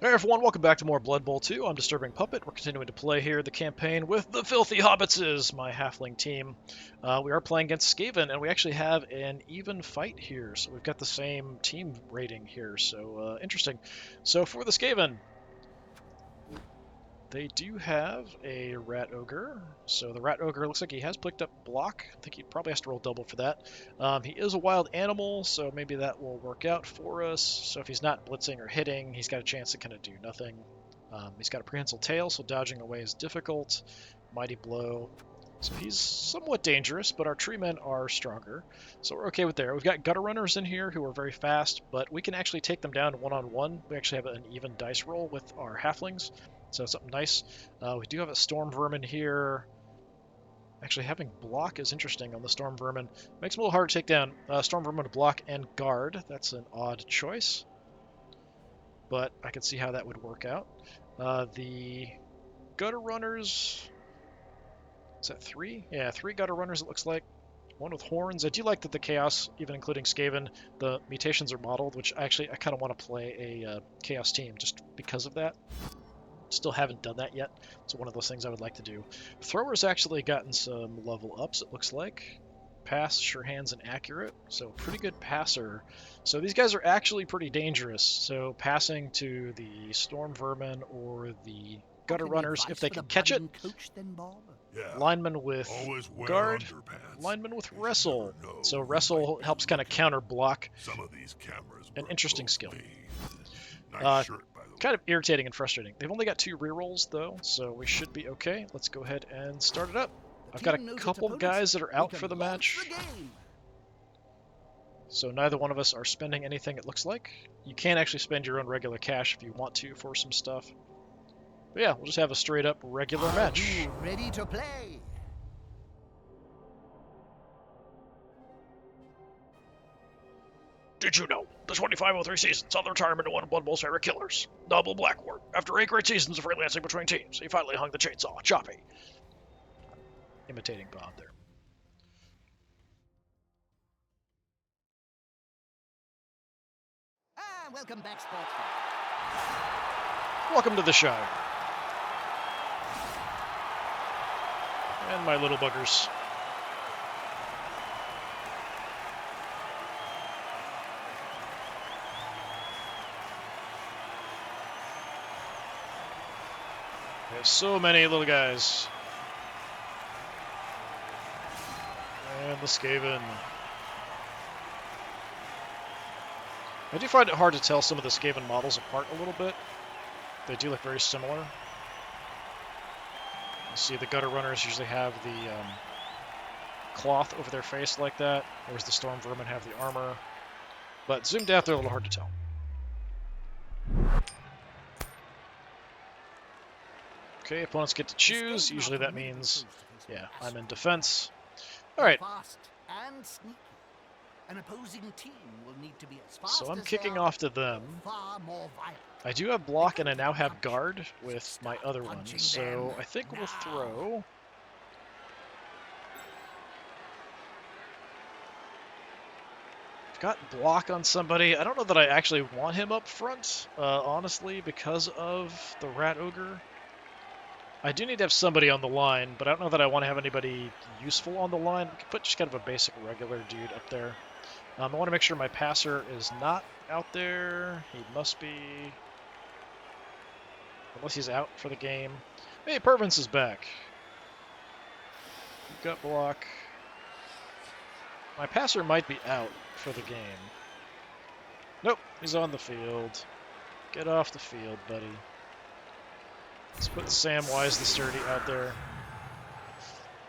Hey everyone, welcome back to more Blood Bowl 2. I'm DisturbingPuppet. We're continuing to play here the campaign with the Filthy Hobitses, my Halfling team. We are playing against Skaven, and we actually have an even fight here, so we've got the same team rating here, so interesting. So for the Skaven, they do have a Rat Ogre. So the Rat Ogre looks like he has picked up Block. I think he probably has to roll double for that. He is a wild animal, so maybe that will work out for us. So if he's not blitzing or hitting, he's got a chance to kind of do nothing. He's got a prehensile tail, so dodging away is difficult. Mighty Blow. So he's somewhat dangerous, but our tree men are stronger. So we're okay with there. We've got gutter runners in here who are very fast, but we can actually take them down one-on-one. We actually have an even dice roll with our halflings. So something nice. We do have a storm vermin here. Actually, having block is interesting on the storm vermin. Makes them a little hard to take down. Storm vermin to block and guard. That's an odd choice, but I can see how that would work out. The gutter runners. Is that 3? Yeah, 3 gutter runners. It looks like. One with horns. I do like that the chaos, even including Skaven, the mutations are modeled, which I kind of want to play a chaos team just because of that. Still haven't done that yet. It's one of those things I would like to do. Thrower's actually gotten some level ups, it looks like. Pass, sure hands, and accurate. So pretty good passer. So these guys are actually pretty dangerous. So passing to the storm vermin or the gutter runners, if they can catch it. Yeah. Lineman with guard. Lineman with wrestle. So wrestle helps kind of counter block. Some of these cameras An interesting skill. Nice shirt, by the way. Kind of irritating and frustrating. They've only got 2 rerolls though, so we should be okay. Let's go ahead and start it up. I've got a couple guys that are out for the match, so neither one of us are spending anything, it looks like. You can actually spend your own regular cash if you want to for some stuff. But yeah, we'll just have a straight up regular match. Ready to play? Did you know? The 2503 seasons saw the retirement of one of Blood Bowl's favorite killers, Double Blackward. After 8 great seasons of freelancing between teams, he finally hung the chainsaw. Choppy. Imitating Bob there. Welcome back, sportsman. Welcome to the show. And my little buggers. We have so many little guys. And the Skaven. I do find it hard to tell some of the Skaven models apart a little bit. They do look very similar. You see the gutter runners usually have the cloth over their face like that, whereas the storm vermin have the armor. But zoomed out, they're a little hard to tell. Okay, opponents get to choose. Usually that means, yeah, I'm in defense. All right. Fast and sneaky. An opposing team will need to be as fast So I'm as kicking they off to them. far more violent. I do have block and I now have guard with my other one, so I think we'll throw. I've got block on somebody. I don't know that I actually want him up front, honestly, because of the Rat Ogre. I do need to have somebody on the line, but I don't know that I want to have anybody useful on the line. We could put just kind of a basic regular dude up there. I want to make sure my passer is not out there. He must be. Unless he's out for the game. Hey, Pervins is back. We've got block. My passer might be out for the game. Nope, he's on the field. Get off the field, buddy. Let's put Samwise the Sturdy out there.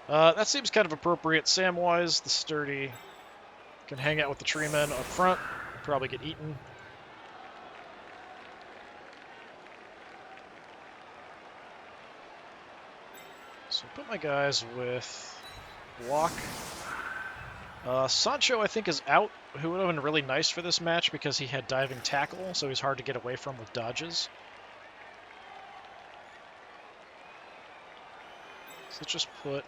That seems kind of appropriate. Samwise the Sturdy can hang out with the tree men up front. Probably get eaten. So put my guys with block. Sancho, I think, is out, who would have been really nice for this match because he had diving tackle, so he's hard to get away from with dodges. So let's just put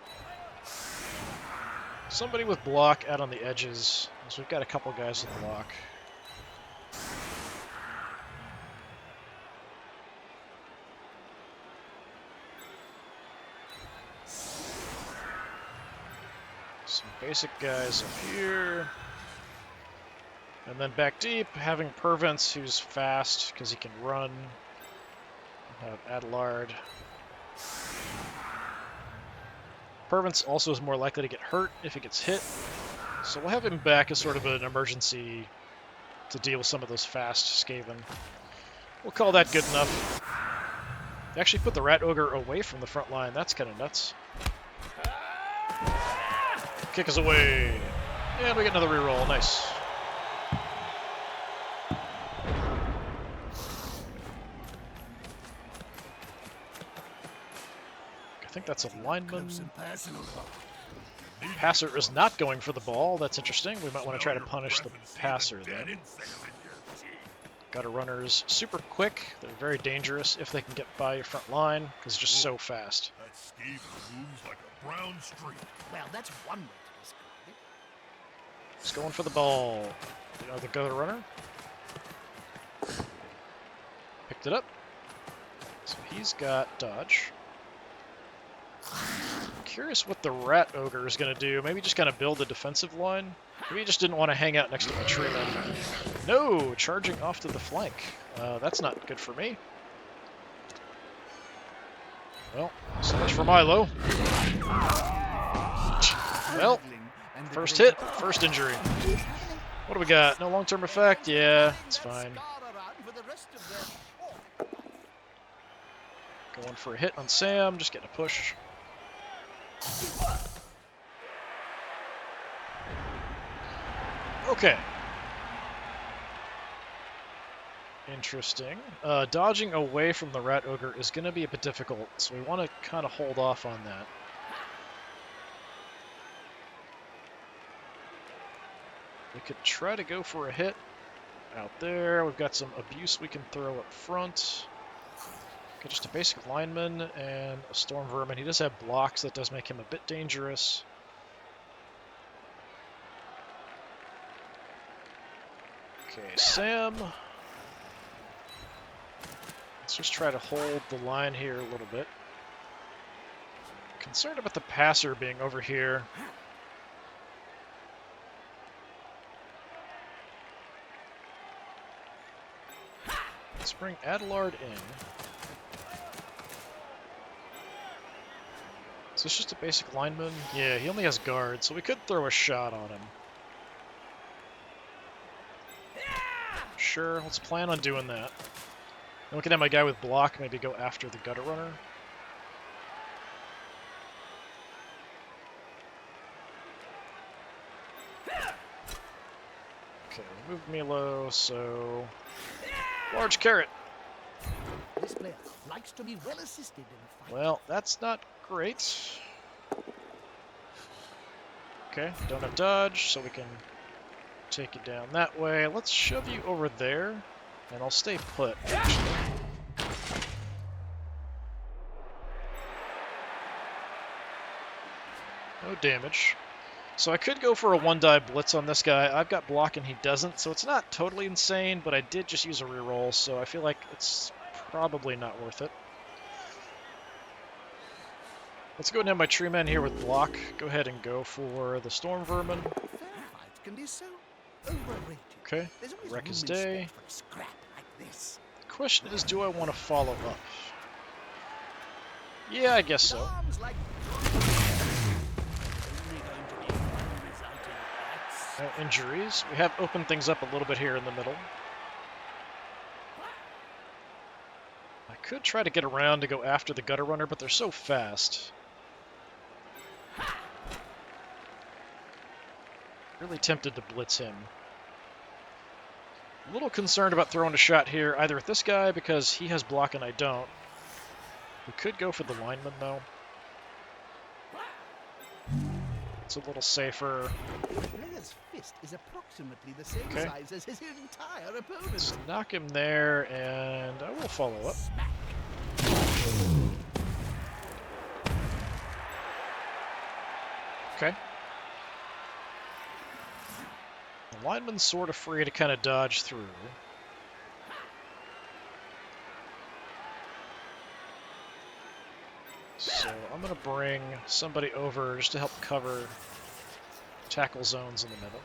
somebody with block out on the edges. So we've got a couple guys with block. Some basic guys up here. And then back deep, having Pervance, who's fast because he can run. Have Adelard. Pervance also is more likely to get hurt if he gets hit. So we'll have him back as sort of an emergency to deal with some of those fast Skaven. We'll call that good enough. They actually put the Rat Ogre away from the front line. That's kind of nuts. Kick us away. And we get another reroll. Nice. I think that's a lineman. Passer is not going for the ball. That's interesting. We might want to try to punish the passer then. Gutter runners, super quick. They're very dangerous if they can get by your front line, because it's just so fast. That Skaven moves like a brown streak. Well, that's one way to describe it. He's going for the ball. The gutter runner. Picked it up. So he's got dodge. Curious what the Rat Ogre is going to do. Maybe just kind of build a defensive line. Maybe he just didn't want to hang out next to my tree man. No! Charging off to the flank. That's not good for me. Well, so much for Milo. Well, first hit, first injury. What do we got? No long-term effect? Yeah, it's fine. Going for a hit on Sam, just getting a push. Okay. Interesting. Dodging away from the Rat Ogre is going to be a bit difficult, so we want to kind of hold off on that. We could try to go for a hit out there. We've got some abuse we can throw up front. Got just a basic lineman and a Storm Vermin. He does have blocks. That does make him a bit dangerous. Okay, Sam. Let's just try to hold the line here a little bit. Concerned about the passer being over here. Let's bring Adelard in. Is this just a basic lineman? Yeah, he only has guard, so we could throw a shot on him. Sure, let's plan on doing that. Then we can have my guy with block maybe go after the gutter runner. Okay, move Milo, so... Large carrot. This player likes to be well assisted in a fight. Well, that's not great. Okay, don't have dodge, so we can take you down that way. Let's shove you over there, and I'll stay put, actually. No damage. So I could go for a one-die blitz on this guy. I've got block and he doesn't, so it's not totally insane, but I did just use a reroll, so I feel like it's probably not worth it. Let's go and have my tree man here with block. Go ahead and go for the Storm Vermin. Fair fights can be so overrated. Okay, There's always wreck room his in day. sport for a scrap like this. The question is, do I want to follow up? Yeah, I guess so. Arms like No injuries. We have opened things up a little bit here in the middle. I could try to get around to go after the gutter runner, but they're so fast. Really tempted to blitz him. A little concerned about throwing a shot here, either at this guy because he has block and I don't. We could go for the lineman though. It's a little safer. the player's fist is approximately the same Okay. size as his entire opponent. Let's knock him there, and I will follow up. Smack. Okay. The lineman's sort of free to kind of dodge through. So I'm going to bring somebody over just to help cover tackle zones in the middle.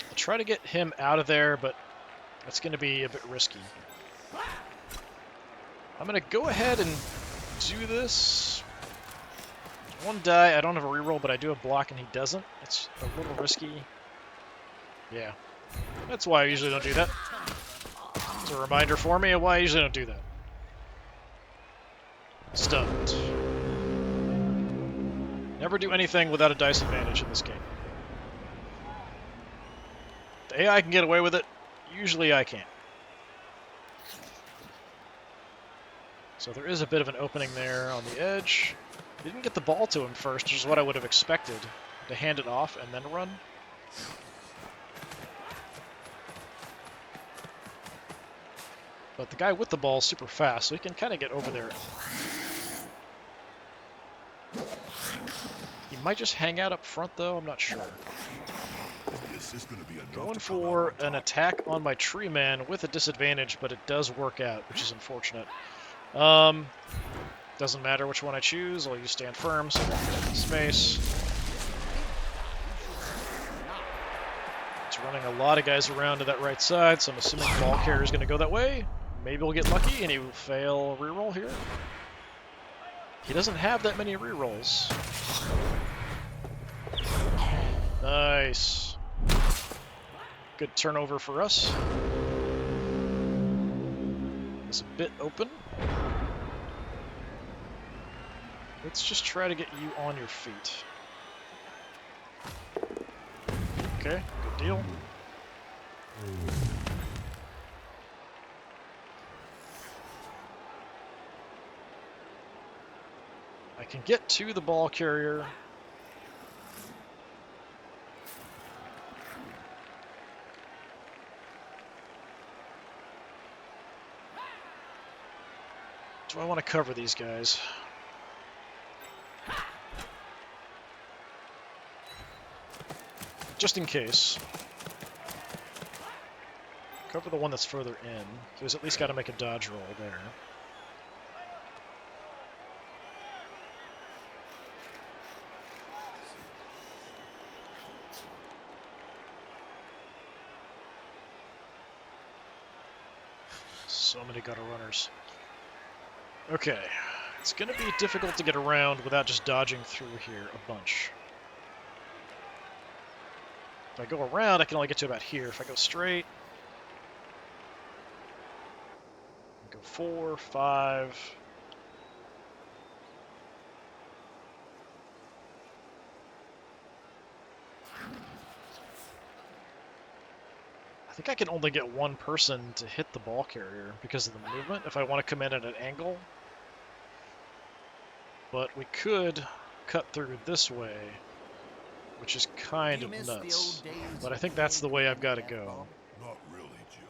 I'll try to get him out of there, but that's going to be a bit risky. I'm going to go ahead and do this. One die, I don't have a reroll, but I do have block and he doesn't. It's a little risky. Yeah. That's why I usually don't do that. It's a reminder for me of why I usually don't do that. Stunned. Never do anything without a dice advantage in this game. The AI can get away with it. Usually I can't. So there is a bit of an opening there on the edge. Didn't get the ball to him first, which is what I would have expected. To hand it off and then run. But the guy with the ball is super fast, so he can kind of get over there. He might just hang out up front, though. I'm not sure. This is gonna be enough Going to come for out on an top. attack on my tree man with a disadvantage, but it does work out, which is unfortunate. Doesn't matter which one I choose. I'll use stand firm, so space. It's running a lot of guys around to that right side, so I'm assuming the ball carrier is going to go that way. Maybe we'll get lucky and he will fail a reroll here. He doesn't have that many rerolls. Nice. Good turnover for us. It's a bit open. Let's just try to get you on your feet. Okay, good deal. I can get to the ball carrier. Do I want to cover these guys? Just in case. Cover the one that's further in. So he's at least got to make a dodge roll there. So many gutter runners. Okay. It's going to be difficult to get around without just dodging through here a bunch. If I go around, I can only get to about here. If I go straight, go 4, 5. I think I can only get one person to hit the ball carrier because of the movement if I want to come in at an angle. But we could cut through this way, which is kind of nuts. But I think that's the way I've got to go. Not really, Jim.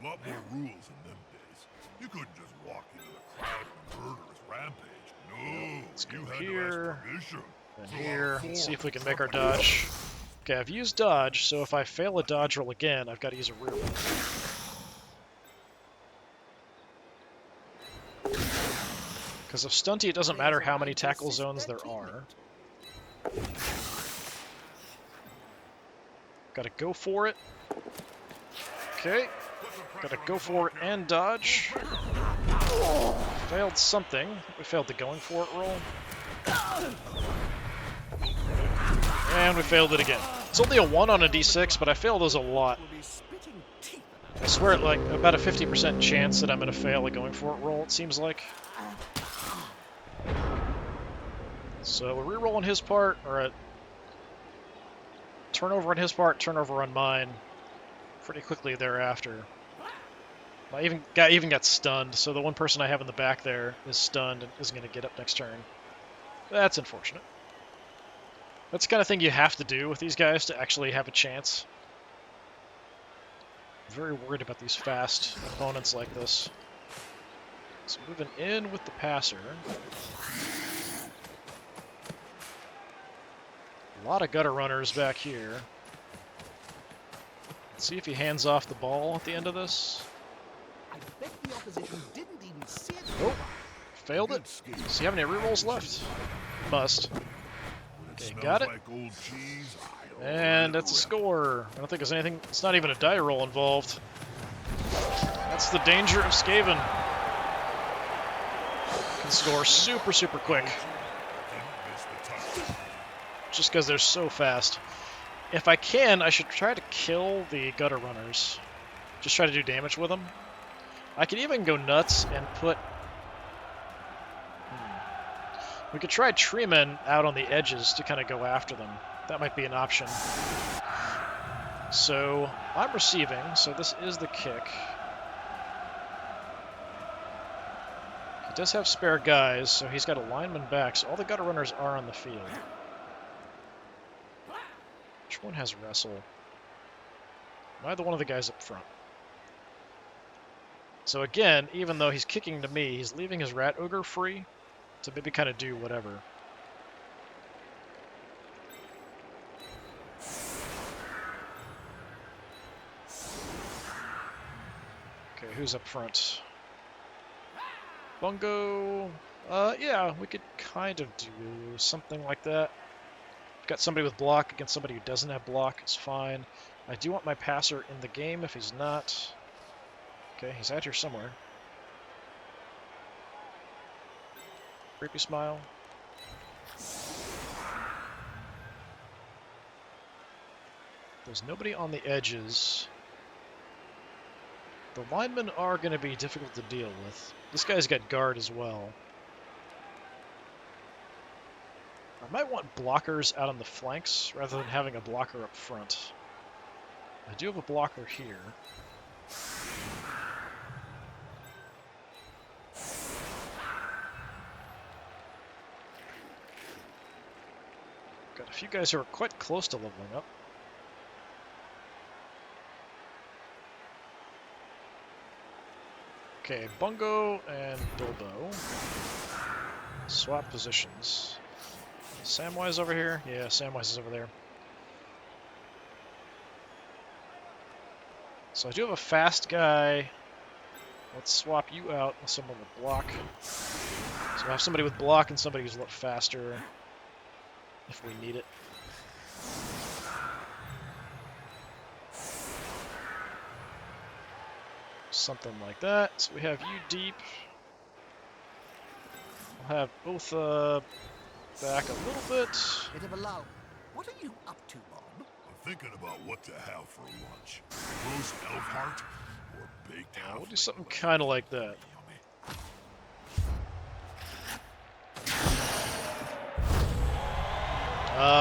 A lot more rules in them days. You couldn't just walk into the crowd and murderous rampage. No, Let's go you had here, to ask permission. and Fill out here. forms, See if we can make our stuff like that. dodge. Okay, I've used dodge, so if I fail a dodge roll again, I've got to use a reroll. Because of stunty, it doesn't matter how many tackle zones there are. Gotta go for it. Okay. Gotta go for it and dodge. Failed something. We failed the going for it roll. And we failed it again. It's only a 1 on a d6, but I fail those a lot. I swear at like about a 50% chance that I'm going to fail a going for it roll, it seems like. So a reroll on his part, or a turnover on his part, turnover on mine, pretty quickly thereafter. I even got stunned, so the one person I have in the back there is stunned and isn't going to get up next turn. That's unfortunate. That's the kind of thing you have to do with these guys to actually have a chance. I'm very worried about these fast opponents like this. So moving in with the passer. A lot of gutter runners back here. Let's see if he hands off the ball at the end of this. I bet the opposition didn't Oh, failed it. Does he have any rerolls left? Must. When it Okay, smells got it. like old cheese, I And that's a score. I don't think there's anything. It's not even a die roll involved. That's the danger of Skaven. Can score super, super quick. Didn't miss the touch. Just because they're so fast. If I can, I should try to kill the gutter runners. Just try to do damage with them. I could even go nuts and put... We could try treemen out on the edges to kind of go after them. That might be an option. So, I'm receiving, so this is the kick. He does have spare guys, so he's got a lineman back, so all the gutter runners are on the field. Which one has wrestle? Neither one of the guys up front. So again, even though he's kicking to me, he's leaving his rat ogre free to maybe kind of do whatever. Okay, who's up front? Bungo. Yeah, we could kind of do something like that. Got somebody with block against somebody who doesn't have block. It's fine. I do want my passer in the game if he's not. Okay, he's out here somewhere. Creepy smile. There's nobody on the edges. The linemen are going to be difficult to deal with. This guy's got guard as well. I might want blockers out on the flanks rather than having a blocker up front. I do have a blocker here. Got a few guys who are quite close to leveling up. Okay, Bungo and Bilbo. Swap positions. Samwise over here? Yeah, Samwise is over there. So I do have a fast guy. Let's swap you out with someone with block. So I have somebody with block and somebody who's a lot faster if we need it. Something like that. So we have you deep. We'll have both back a little bit. Bit of a lull. What are you up to, Bob? I'm thinking about what to have for lunch. Roast elf heart or baked We'll do halfling something leg. kind of like that.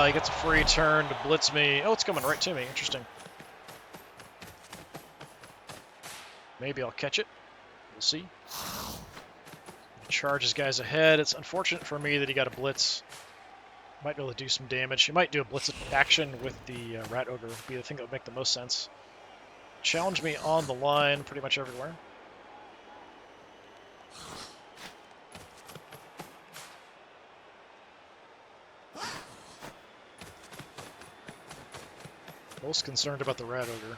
He gets a free turn to blitz me. Oh, it's coming right to me. Interesting. Maybe I'll catch it. We'll see. Charges guys ahead. It's unfortunate for me that he got a blitz. Might be able to do some damage. He might do a blitz action with the rat ogre. Would be the thing that would make the most sense. Challenge me on the line pretty much everywhere. Most concerned about the rat ogre.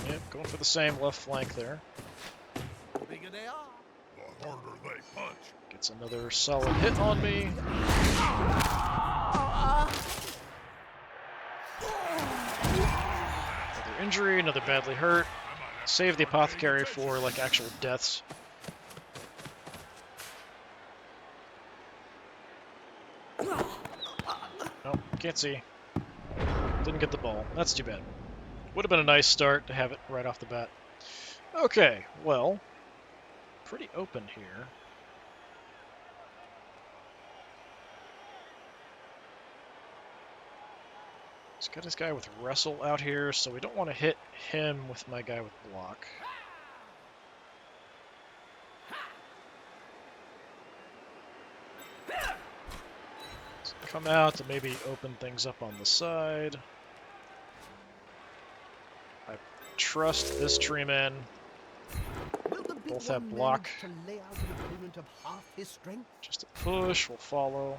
Yep, going for the same left flank there. The bigger they are. The harder they punch. Gets another solid hit on me. Another injury, another badly hurt. Save the apothecary for like actual deaths. Nope, can't see. Didn't get the ball. That's too bad. Would have been a nice start to have it right off the bat. Okay, well, pretty open here. He's got his guy with wrestle out here, so we don't want to hit him with my guy with block. So come out to maybe open things up on the side. I trust this tree man. Will the big Both have one block. manage to lay out an opponent of half his strength? Just a push, we'll follow.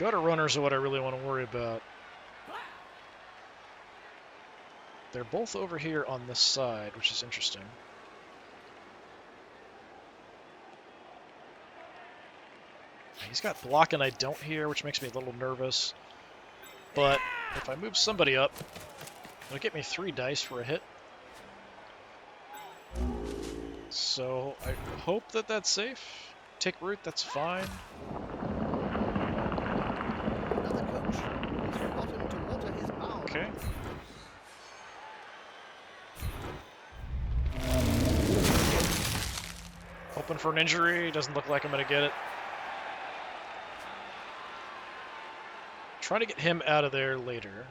Gutter runners are what I really want to worry about. They're both over here on this side, which is interesting. He's got block and I don't here, which makes me a little nervous. But if I move somebody up, it'll get me 3 dice for a hit. So I hope that that's safe. Take root, that's fine. Another coach has forgotten to water his bow. Okay. Hoping for an injury. Doesn't look like I'm going to get it. Trying to get him out of there later.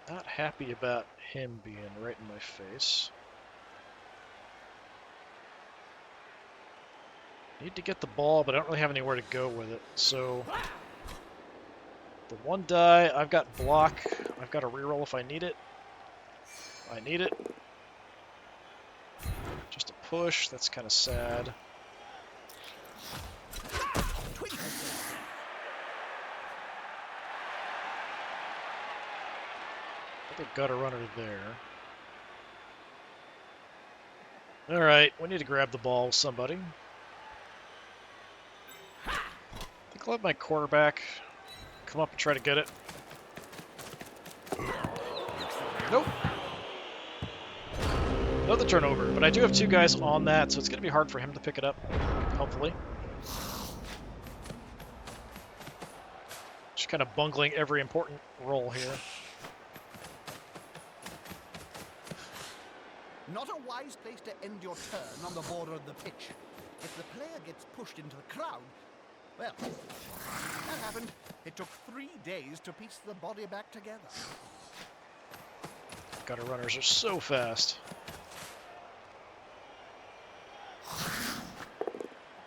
Not happy about him being right in my face. Need to get the ball, but I don't really have anywhere to go with it. So the 1 die, I've got block. I've got a reroll if I need it. I need it. Just a push. That's kind of sad. Another gutter runner there. Alright, we need to grab the ball with somebody. I think I'll let my quarterback come up and try to get it. Nope. Another turnover, but I do have 2 guys on that, so it's going to be hard for him to pick it up, hopefully. Just kind of bungling every important roll here. Not a wise place to end your turn on the border of the pitch. If the player gets pushed into the crowd, well, that happened. It took 3 days to piece the body back together. Gutter runners are so fast.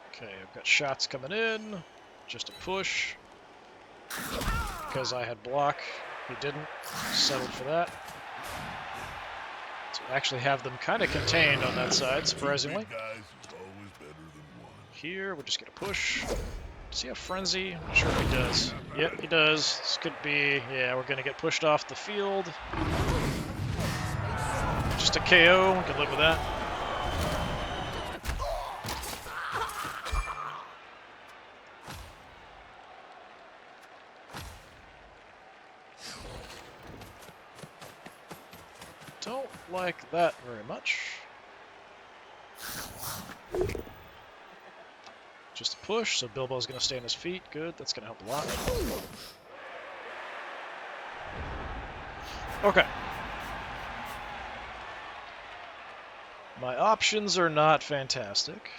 Okay, I've got shots coming in. Just a push. Because I had block. He didn't. Settled for that. So I actually have them kind of contained on that side, surprisingly. 2 big guys is always better than 1. Here, we'll just get a push. Does he have frenzy? I'm not sure if he does. Yep, he does. This could be, yeah, we're going to get pushed off the field. Just a KO, we can live with that. Don't like that very much. Just a push, so Bilbo's going to stay on his feet. Good, that's going to help a lot. Okay. My options are not fantastic.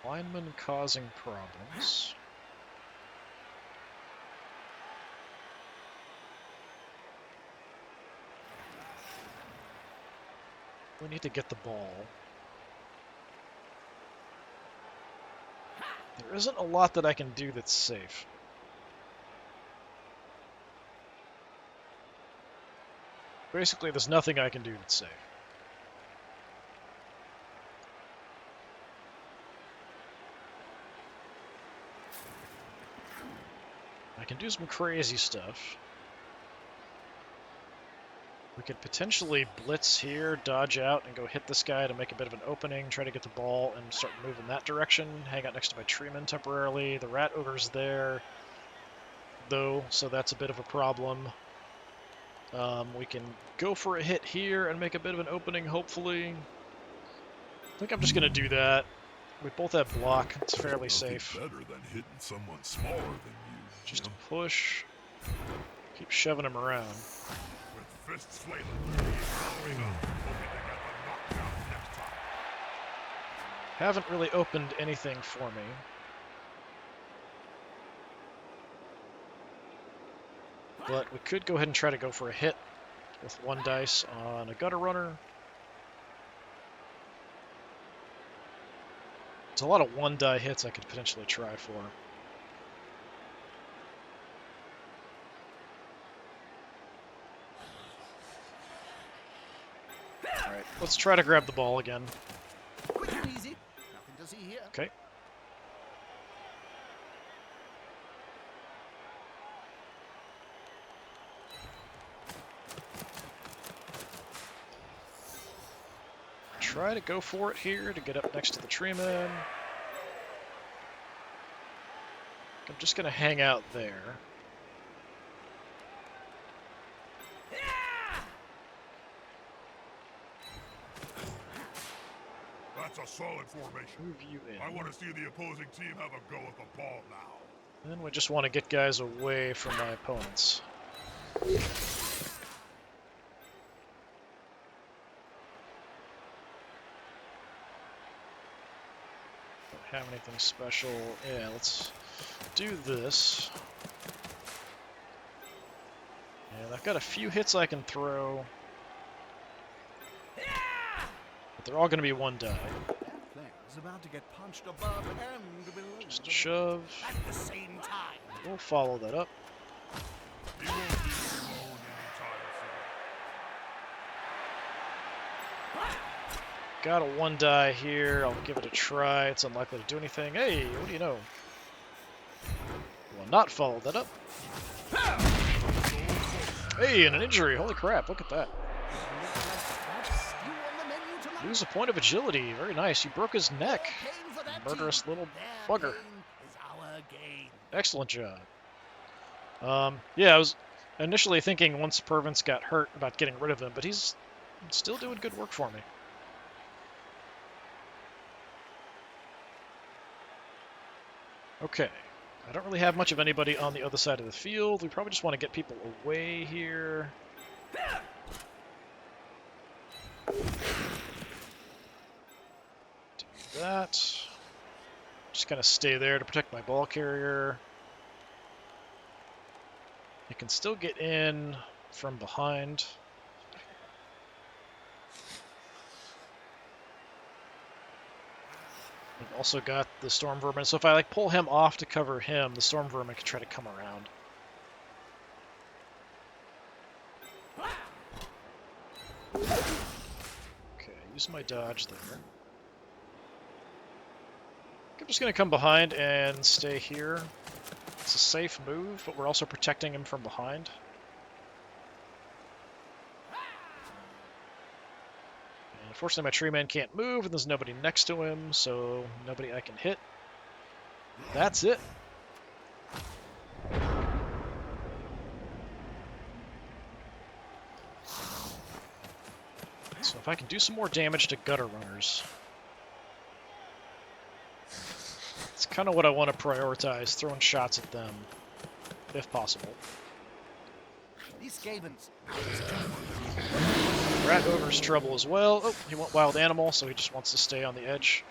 Lineman causing problems. We need to get the ball. There isn't a lot that I can do that's safe. Basically, there's nothing I can do that's safe. I can do some crazy stuff. We could potentially blitz here, dodge out, and go hit this guy to make a bit of an opening, try to get the ball and start moving that direction. Hang out next to my treeman temporarily. The rat ogre's there, though, so that's a bit of a problem. We can go for a hit here and make a bit of an opening, hopefully. I think I'm just going to do that. We both have block. It's fairly safe. Better than hitting someone smaller than you. Just a push. Keep shoving him around. With fists flailing, following up, hoping to get the knockdown next time. Haven't really opened anything for me. But we could go ahead and try to go for a hit with 1 dice on a gutter runner. It's a lot of 1 die hits I could potentially try for. Alright, let's try to grab the ball again. Quick and easy. Nothing to see here. Okay. Try to go for it here to get up next to the treeman. I'm just going to hang out there. That's a solid formation. Move you in. I want to see the opposing team have a go at the ball now. Then we just want to get guys away from my opponents. Don't have anything special. Yeah, let's do this. And I've got a few hits I can throw. But they're all going to be one die. That player's about to get punched above and below. Just a shove. At the same time. We'll follow that up. He won't be alone anytime soon. Got a one die here. I'll give it a try. It's unlikely to do anything. Hey, what do you know? Will not follow that up. Hey, and an injury. Holy crap, look at that. Lose a point of agility. Very nice. You broke his neck. Murderous little bugger. Excellent job. Yeah, I was initially thinking once Pervance got hurt about getting rid of him, but he's still doing good work for me. Okay. I don't really have much of anybody on the other side of the field. We probably just want to get people away here. Do that. Just kind of stay there to protect my ball carrier. I can still get in from behind. I've also got the Storm Vermin, so if I pull him off to cover him, the Storm Vermin can try to come around. Okay, use my dodge there. I'm just going to come behind and stay here. It's a safe move, but we're also protecting him from behind. Unfortunately, my tree man can't move, and there's nobody next to him, so nobody I can hit. That's it. So if I can do some more damage to gutter runners, it's kind of what I want to prioritize, throwing shots at them, if possible. These Skavens. Rat Ogre's trouble as well. Oh, he went wild animal, so he just wants to stay on the edge.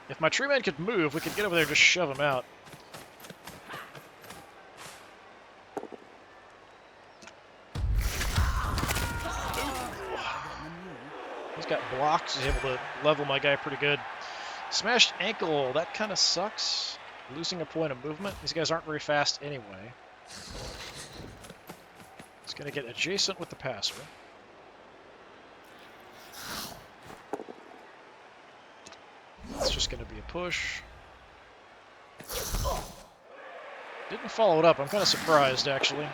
If my tree man could move, we could get over there and just shove him out. He's got blocks. He's able to level my guy pretty good. Smashed ankle. That kind of sucks. Losing a point of movement. These guys aren't very fast anyway. He's going to get adjacent with the passer. It's just going to be a push. Didn't follow it up. I'm kind of surprised, actually.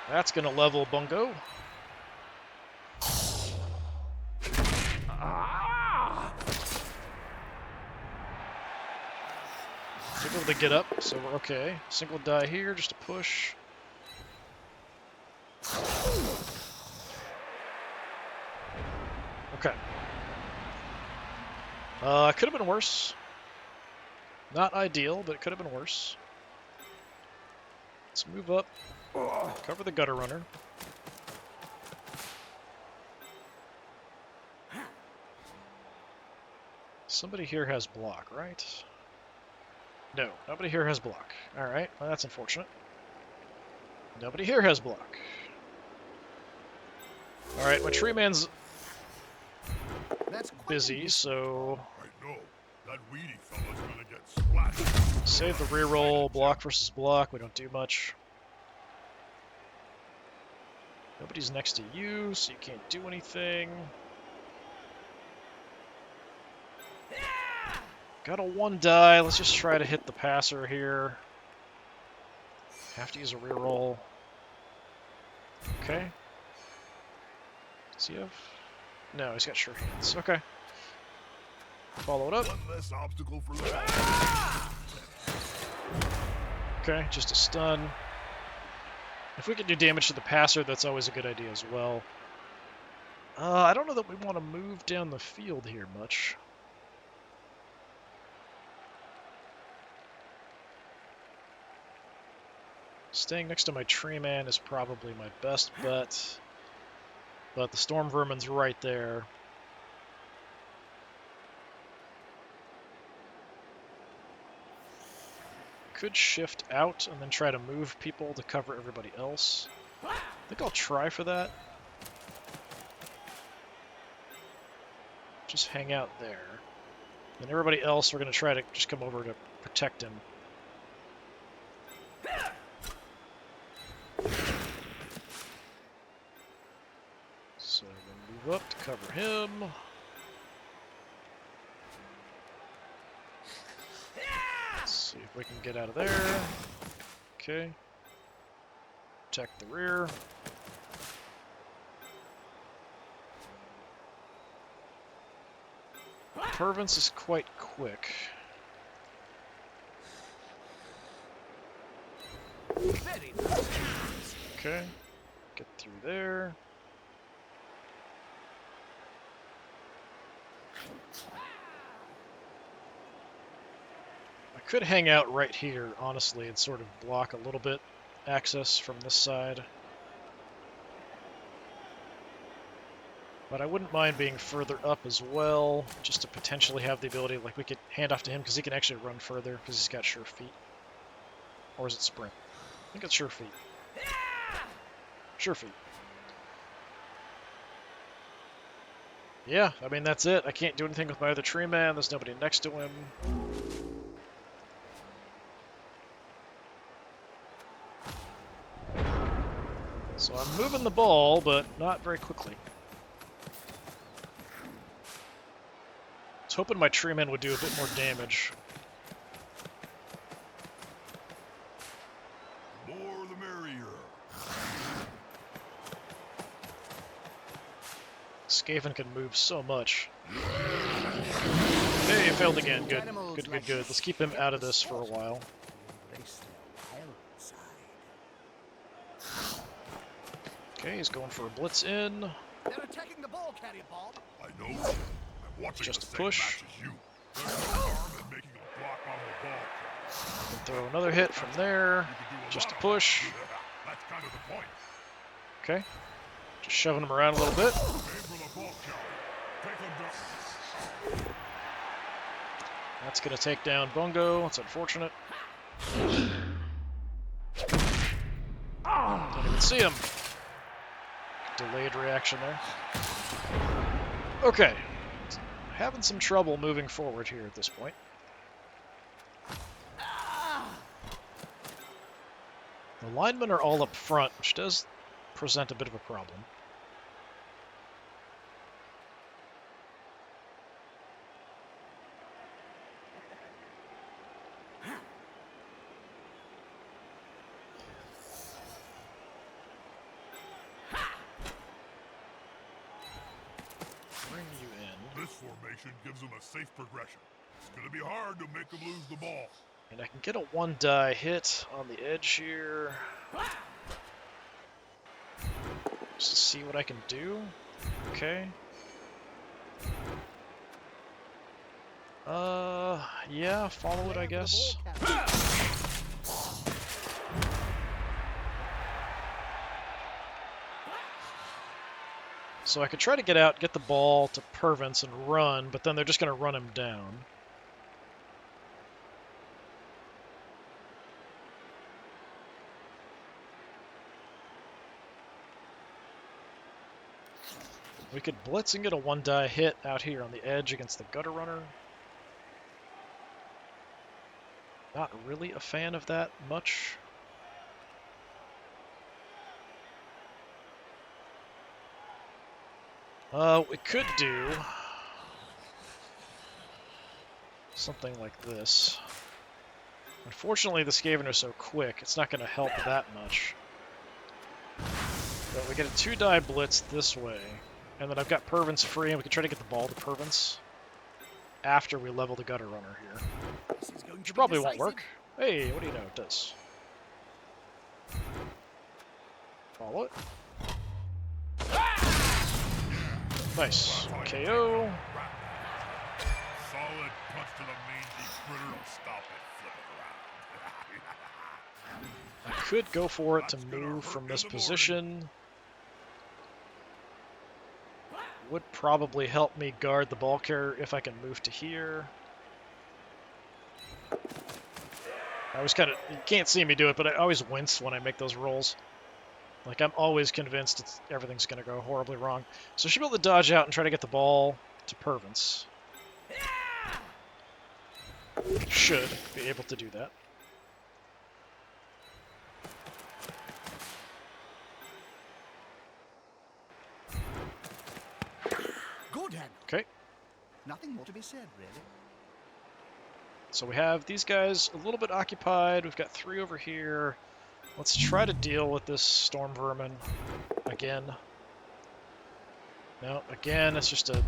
That's going to level Bungo. Able to get up, so we're okay. Single die here, just a push. Okay. Could have been worse. Not ideal, but it could have been worse. Let's move up. Cover the gutter runner. Somebody here has block, right? No, nobody here has block. Alright, well, that's unfortunate. Nobody here has block. Alright, my tree man's busy, so I know. That weedy fella's gonna get splashed. save the reroll. Block versus block. We don't do much. Nobody's next to you, so you can't do anything. Got a 1 die. Let's just try to hit the passer here. Have to use a reroll. Okay. Does he have? No, he's got sure hands. Okay. Follow it up. One less obstacle for the Okay, just a stun. If we can do damage to the passer, that's always a good idea as well. I don't know that we want to move down the field here much. Staying next to my tree man is probably my best bet. But the storm vermin's right there. Could shift out and then try to move people to cover everybody else. I think I'll try for that. Just hang out there. And everybody else, we're going to try to just come over to protect him. So we'll move up to cover him. Let's see if we can get out of there. Okay. Protect the rear. Pervance is quite quick. Okay. Get through there. I could hang out right here, honestly, and sort of block a little bit access from this side. But I wouldn't mind being further up as well, just to potentially have the ability, like we could hand off to him, because he can actually run further, because he's got sure feet. Or is it sprint? I think it's sure feet. Sure feet. Yeah, I mean, that's it. I can't do anything with my other tree man. There's nobody next to him. So I'm moving the ball, but not very quickly. I was hoping my tree man would do a bit more damage. more the merrier. Skaven can move so much. Hey, it failed again. Good, good, good, good. Let's keep him out of this for a while. Okay, he's going for a blitz in. They're attacking the ball carrier, Bob. I know. I'm watching Just the a same push. match as you. There's no harm in making a block on the ball. Can throw another hit from there. You can do Just a lot of push. that. That's kind of the point. Okay. Just shoving him around a little bit. Aim for the ball carrier. Take him down. That's going to take down Bungo. That's unfortunate. Don't even see him. Delayed reaction there. Okay. Having some trouble moving forward here at this point. The linemen are all up front, which does present a bit of a problem. Bring you in. This formation gives them a safe progression. It's going to be hard to make them lose the ball. And I can get a 1-die hit on the edge here. Just to see what I can do. Okay. Yeah, follow it, I guess. So I could try to get out, get the ball to Pervance and run, but then they're just going to run him down. We could blitz and get a 1-die hit out here on the edge against the gutter runner. Not really a fan of that much. We could do something like this. Unfortunately, the Skaven are so quick, it's not going to help that much. But we get a 2-die blitz this way, and then I've got Pervins free, and we can try to get the ball to Pervins after we level the Gutter Runner here. This is going to Which be probably won't decisive. work. Hey, what do you know? It does. Follow it. Nice. KO. Solid punch to the mangy critter will stop it flipping around. I could go for it to move from this position. Would probably help me guard the ball carrier if I can move to here. I was kind of, you can't see me do it, but I always wince when I make those rolls. Like, I'm always convinced everything's going to go horribly wrong. So I should be able to dodge out and try to get the ball to Pervins. Should be able to do that. Good handle. Okay. Nothing more to be said, really. So we have these guys a little bit occupied. We've got 3 over here. Let's try to deal with this storm vermin again. No, again, it's just a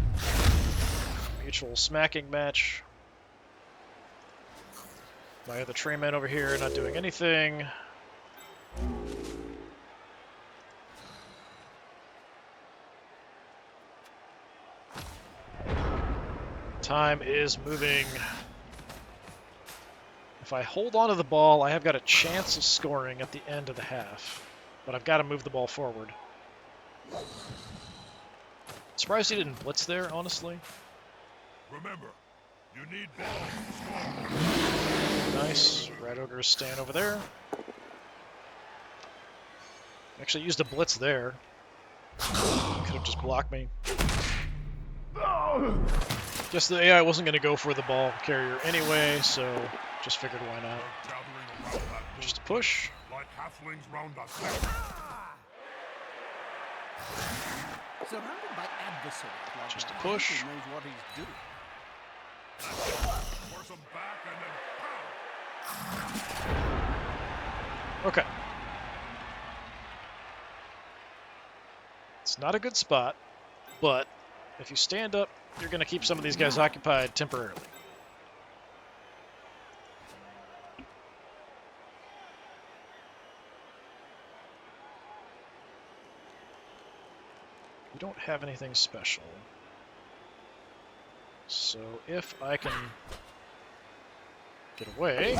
mutual smacking match. My other tree man over here not doing anything. Time is moving. If I hold on to the ball, I have got a chance of scoring at the end of the half. But I've got to move the ball forward. Surprised he didn't blitz there, honestly. Remember, you need balls to score. Nice. Red Ogre is staying over there. Actually used a blitz there. Could have just blocked me. Guess the AI wasn't going to go for the ball carrier anyway, so just figured why not. Gathering around that Just a push. like halflings round a sack. Surrounded by adversaries like Just a that, push. he knows what he's doing. Force them back and then pow! Okay. It's not a good spot, but if you stand up, you're going to keep some of these guys occupied temporarily. We don't have anything special. So if I can get away,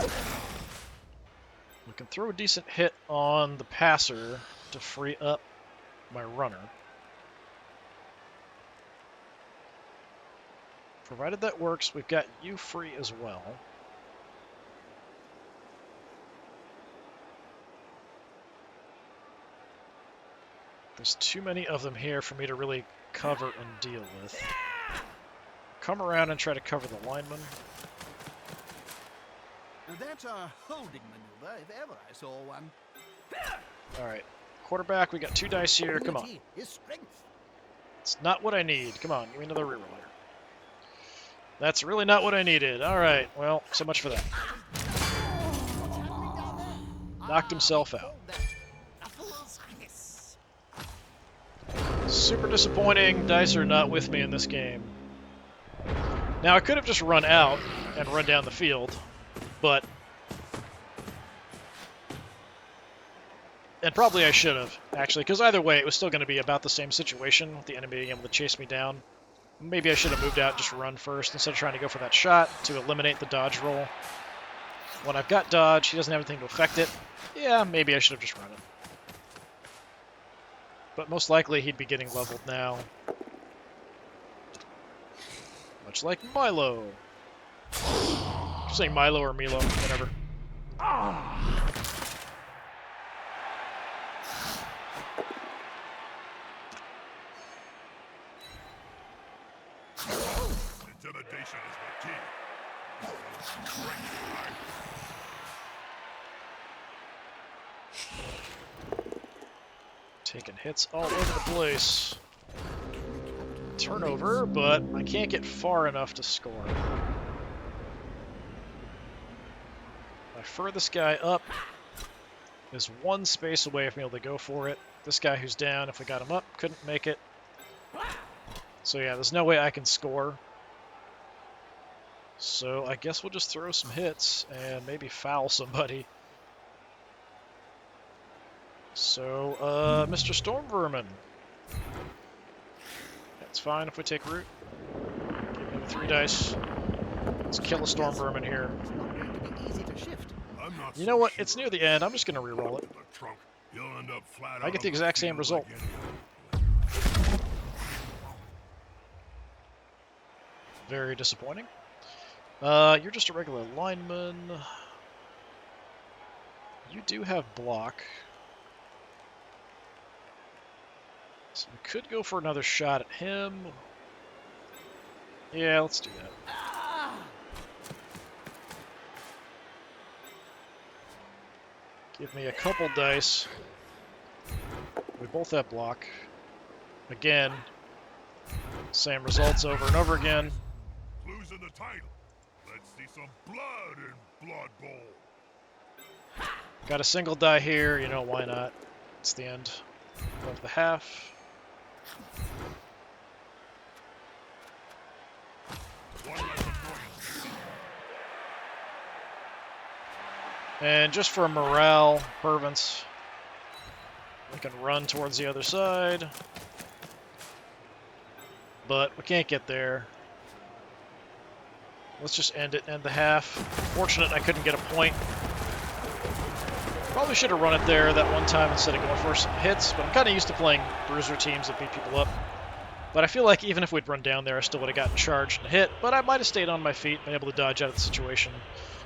we can throw a decent hit on the passer to free up my runner. Provided that works, we've got you free as well. There's too many of them here for me to really cover and deal with. Come around and try to cover the lineman. Now that's a holding maneuver, if ever I saw one. Alright. Quarterback, we got 2 dice here. Come on. Unity is strength. It's not what I need. Come on, give me another reroller. That's really not what I needed. Alright, well, so much for that. Knocked himself out. Super disappointing. Dice are not with me in this game. Now, I could have just run out and run down the field, but... And probably I should have, actually, because either way, it was still going to be about the same situation with the enemy being able to chase me down. Maybe I should have moved out and just run first instead of trying to go for that shot to eliminate the dodge roll. When I've got dodge, he doesn't have anything to affect it. Yeah, maybe I should have just run it. But most likely he'd be getting leveled now. Much like Milo. I'm saying Milo or Milo, whatever. Intimidation is the key. Taking hits all over the place. Turnover, but I can't get far enough to score. furthest guy up is one space away from being able to go for it. This guy who's down, if we got him up, couldn't make it. So yeah, there's no way I can score. So I guess we'll just throw some hits and maybe foul somebody. So, Mr. Stormvermin. That's fine if we take root. Give him 3 dice. Let's kill a Stormvermin here. It's not going to be easy to shift. I'm not You so know what? sure It's near the end. I'm just going to reroll it. the trunk. He'll end up flat I out get on the exact same field result. like any other. Very disappointing. You're just a regular lineman. You do have block. So we could go for another shot at him. Yeah, let's do that. Give me a couple dice. We both have block. Again, same results over and over again. Clues in the title. Let's see some blood in Blood Bowl. Got a single die here, you know, why not? It's the end of the half. One less annoyance. And just for morale, fervence, we can run towards the other side. But we can't get there. Let's just end it, end the half. Fortunate I couldn't get a point. Probably should have run it there that one time instead of going for some hits, but I'm kind of used to playing bruiser teams that beat people up. But I feel like even if we'd run down there, I still would have gotten charged and hit, but I might have stayed on my feet, been able to dodge out of the situation.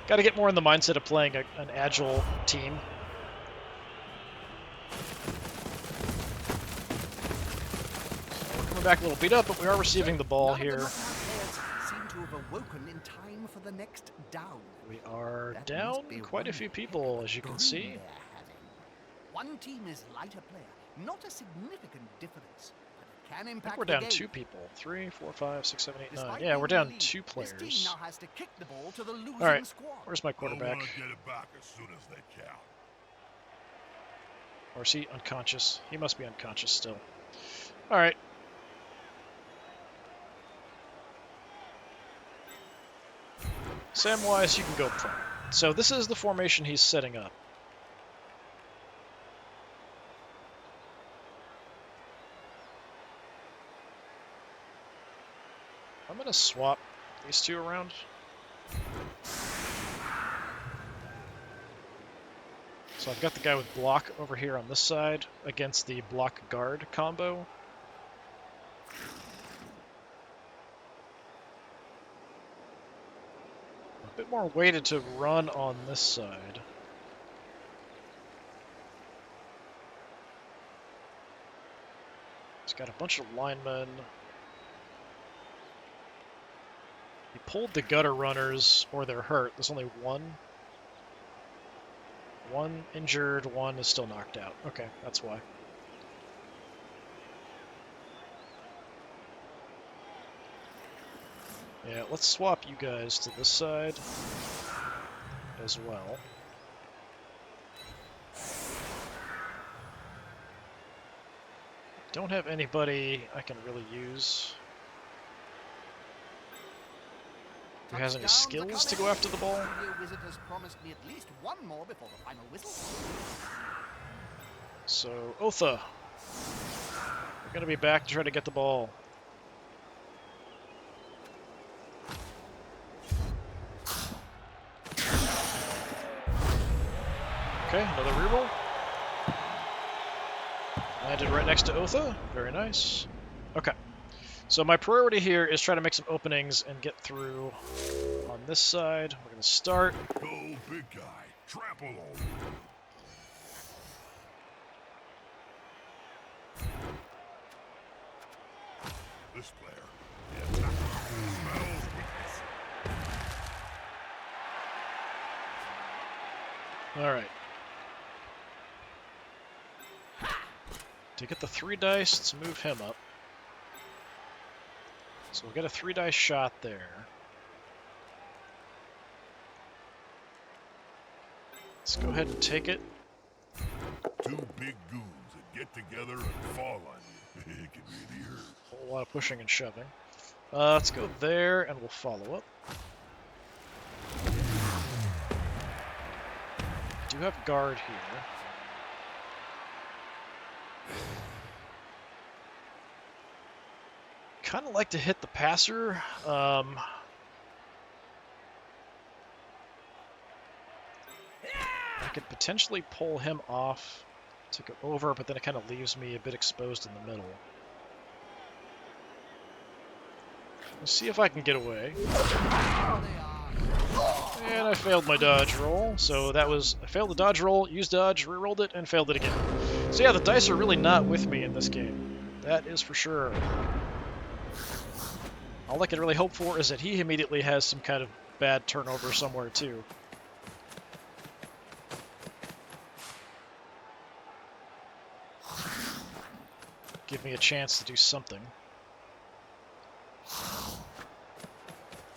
Got to get more in the mindset of playing an agile team. So we're coming back a little beat up, but we are receiving the ball None of the here. knockout players seem to have awoken in time for the next down. We are That down must be quite a one few heck people, of a as you can dream see. they're having. One team is lighter player, not a significant difference, but it can I think impact we're the down game. 2 people. 3, 4, 5, 6, 7, 8, 9. Despite Yeah, we're being in down the lead, 2 This team players. now has to kick the ball to the losing Alright, squad. where's my They'll quarterback? want to get it back as soon as they can. Or is he unconscious? He must be unconscious still. Alright. Samwise, you can go up front. So this is the formation he's setting up. I'm going to swap these two around. So I've got the guy with block over here on this side against the block guard combo. A bit more weighted to run on this side. He's got a bunch of linemen. He pulled the gutter runners, or they're hurt. There's only one. One injured, one is still knocked out. Okay, that's why. Yeah, let's swap you guys to this side as well. Don't have anybody I can really use who has any Touchdowns are skills to coming. go after the ball. Studio Wizard has promised me at least one more before the final whistle. So, Otha, we're going to be back to try to get the ball. Okay, another reroll. Landed right next to Otha. Very nice. Okay. So my priority here is try to make some openings and get through on this side. We're going to start. Go, big guy. Trample all over. This player, the attacker, smells weakness. All right. To get the 3 dice, let's move him up. So we'll get a 3 dice shot there. Let's go ahead and take it. Two big goons that get together and fall on you. It can really hurt. A whole lot of pushing and shoving. Let's go there, and we'll follow up. Do have guard here. Kind of like to hit the passer. I could potentially pull him off to go over, but then it kind of leaves me a bit exposed in the middle. Let's see if I can get away. And I failed my dodge roll, so that was, I failed the dodge roll, used dodge, rerolled it, and failed it again. So yeah, the dice are really not with me in this game. That is for sure. All I can really hope for is that he immediately has some kind of bad turnover somewhere too. Give me a chance to do something.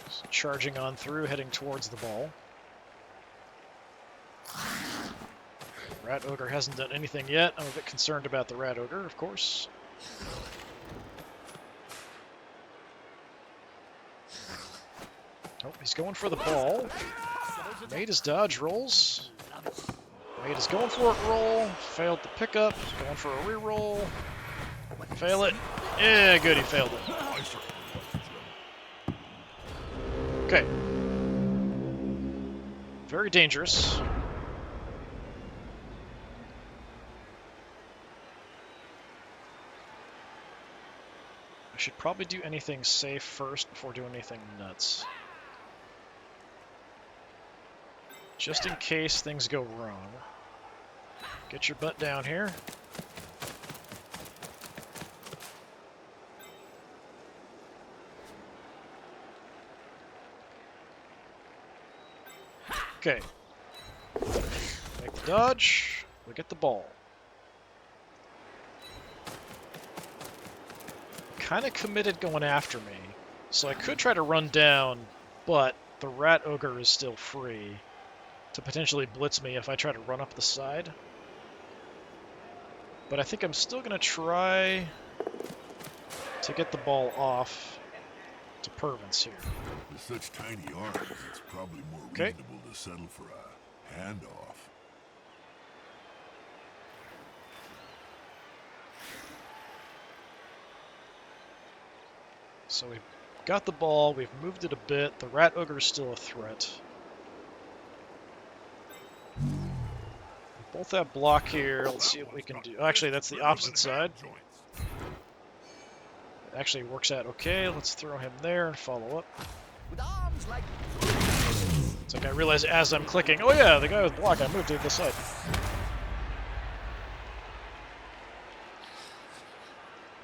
Just charging on through, heading towards the ball. Rat Ogre hasn't done anything yet. I'm a bit concerned about the Rat Ogre, of course. Oh, he's going for the ball. Made his dodge rolls. Made his going for it roll. Failed the pickup. Going for a reroll. Fail it. Yeah, good, he failed it. Okay. Very dangerous. I should probably do anything safe first before doing anything nuts. Just in case things go wrong. Get your butt down here. Okay. Make the dodge. We get the ball. Kind of committed going after me, so I could try to run down, but the Rat Ogre is still free to potentially blitz me if I try to run up the side. But I think I'm still going to try to get the ball off to Purvance here. With such tiny arms, it's probably more reasonable to settle for a handoff. So we've got the ball, we've moved it a bit. The Rat Ogre is still a threat. We both have block here. Let's see what we can do. Actually, that's the opposite side. It actually works out okay. Let's throw him there and follow up. It's like I realize as I'm clicking, oh yeah, the guy with block, I moved to the side.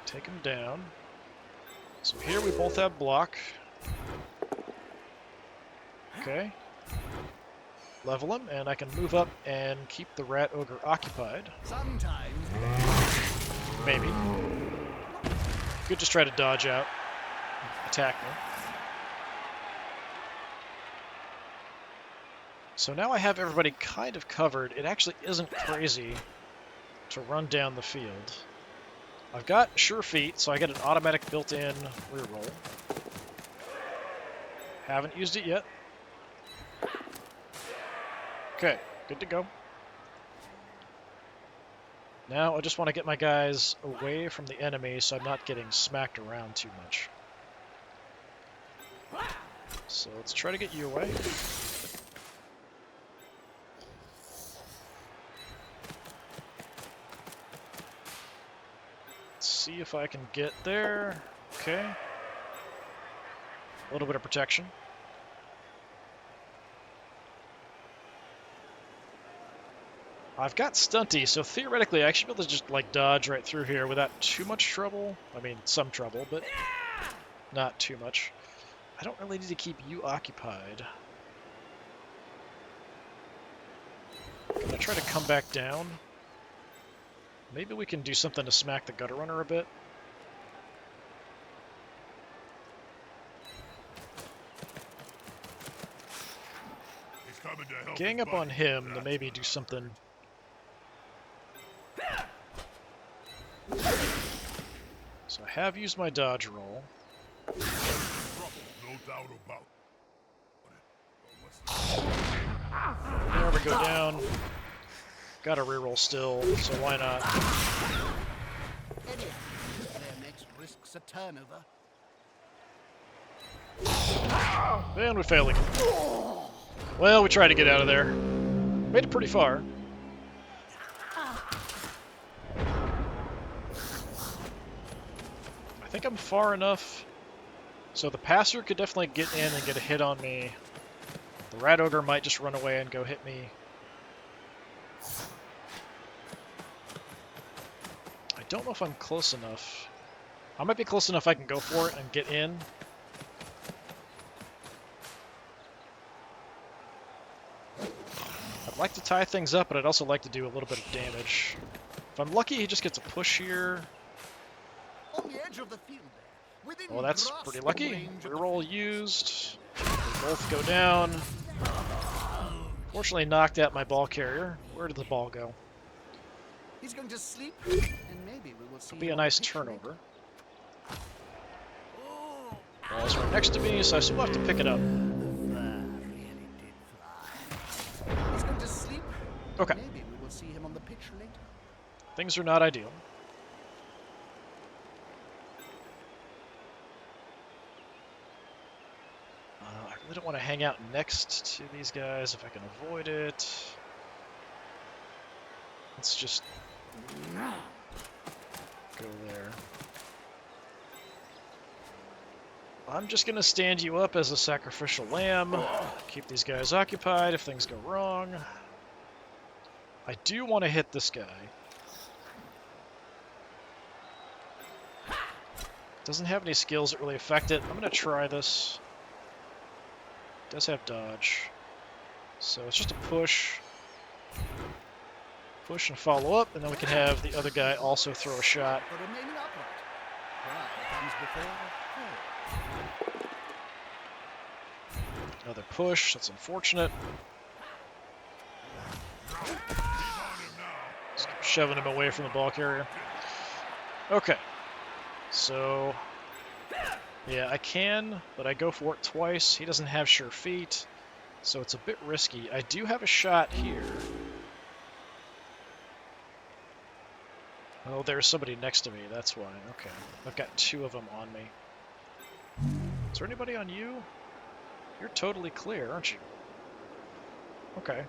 Take him down. So here we both have block. Okay. Level him, and I can move up and keep the Rat Ogre occupied. Sometimes. Maybe. Could just try to dodge out. Attack me. So now I have everybody kind of covered. It actually isn't crazy to run down the field. I've got Sure Feet, so I get an automatic built-in reroll. Haven't used it yet. Okay, good to go. Now I just want to get my guys away from the enemy so I'm not getting smacked around too much. So let's try to get you away. Let's see if I can get there. Okay. A little bit of protection. I've got Stunty, so theoretically I should be able to just like dodge right through here without too much trouble. I mean, some trouble, but not too much. I don't really need to keep you occupied. I'm gonna try to come back down. Maybe we can do something to smack the Gutter Runner a bit. gang up on him to maybe do something. So I have used my dodge roll. Trouble, no doubt about it. There we go down. Got a reroll still, so why not? Anyhow, their next risks a turnover. And we failed again. Well, we tried to get out of there. Made it pretty far. I think I'm far enough. So the passer could definitely get in and get a hit on me. The rat ogre might just run away and go hit me. I don't know if I'm close enough. I might be close enough I can go for it and get in. I'd like to tie things up, but I'd also like to do a little bit of damage. If I'm lucky, he just gets a push here. On the edge of the field there, within Well, that's pretty lucky. range of the Reroll field. used. They both go down. Fortunately, knocked out my ball carrier. Where did the ball go? He's going to sleep, and maybe we will see. It'll be him a on the nice pitch turnover. later. Ball's right next to me, so I still have to pick it up. Really did fly. He's going to sleep. Okay, Maybe we will see him on the pitch later. things are not ideal. I really don't want to hang out next to these guys if I can avoid it. Let's just go there. I'm just going to stand you up as a sacrificial lamb. Keep these guys occupied if things go wrong. I do want to hit this guy. Doesn't have any skills that really affect it. I'm going to try this. Does have dodge. So it's just a push. Push and follow up, and then we can have the other guy also throw a shot. For remaining upright. Pride comes before the fall. Another push. That's unfortunate. Just keep shoving him away from the ball carrier. Okay. So, yeah, I can, but I go for it twice. He doesn't have sure feet, so it's a bit risky. I do have a shot here. Oh, there's somebody next to me. That's why. Okay. I've got two of them on me. Is there anybody on you? You're totally clear, aren't you? Okay.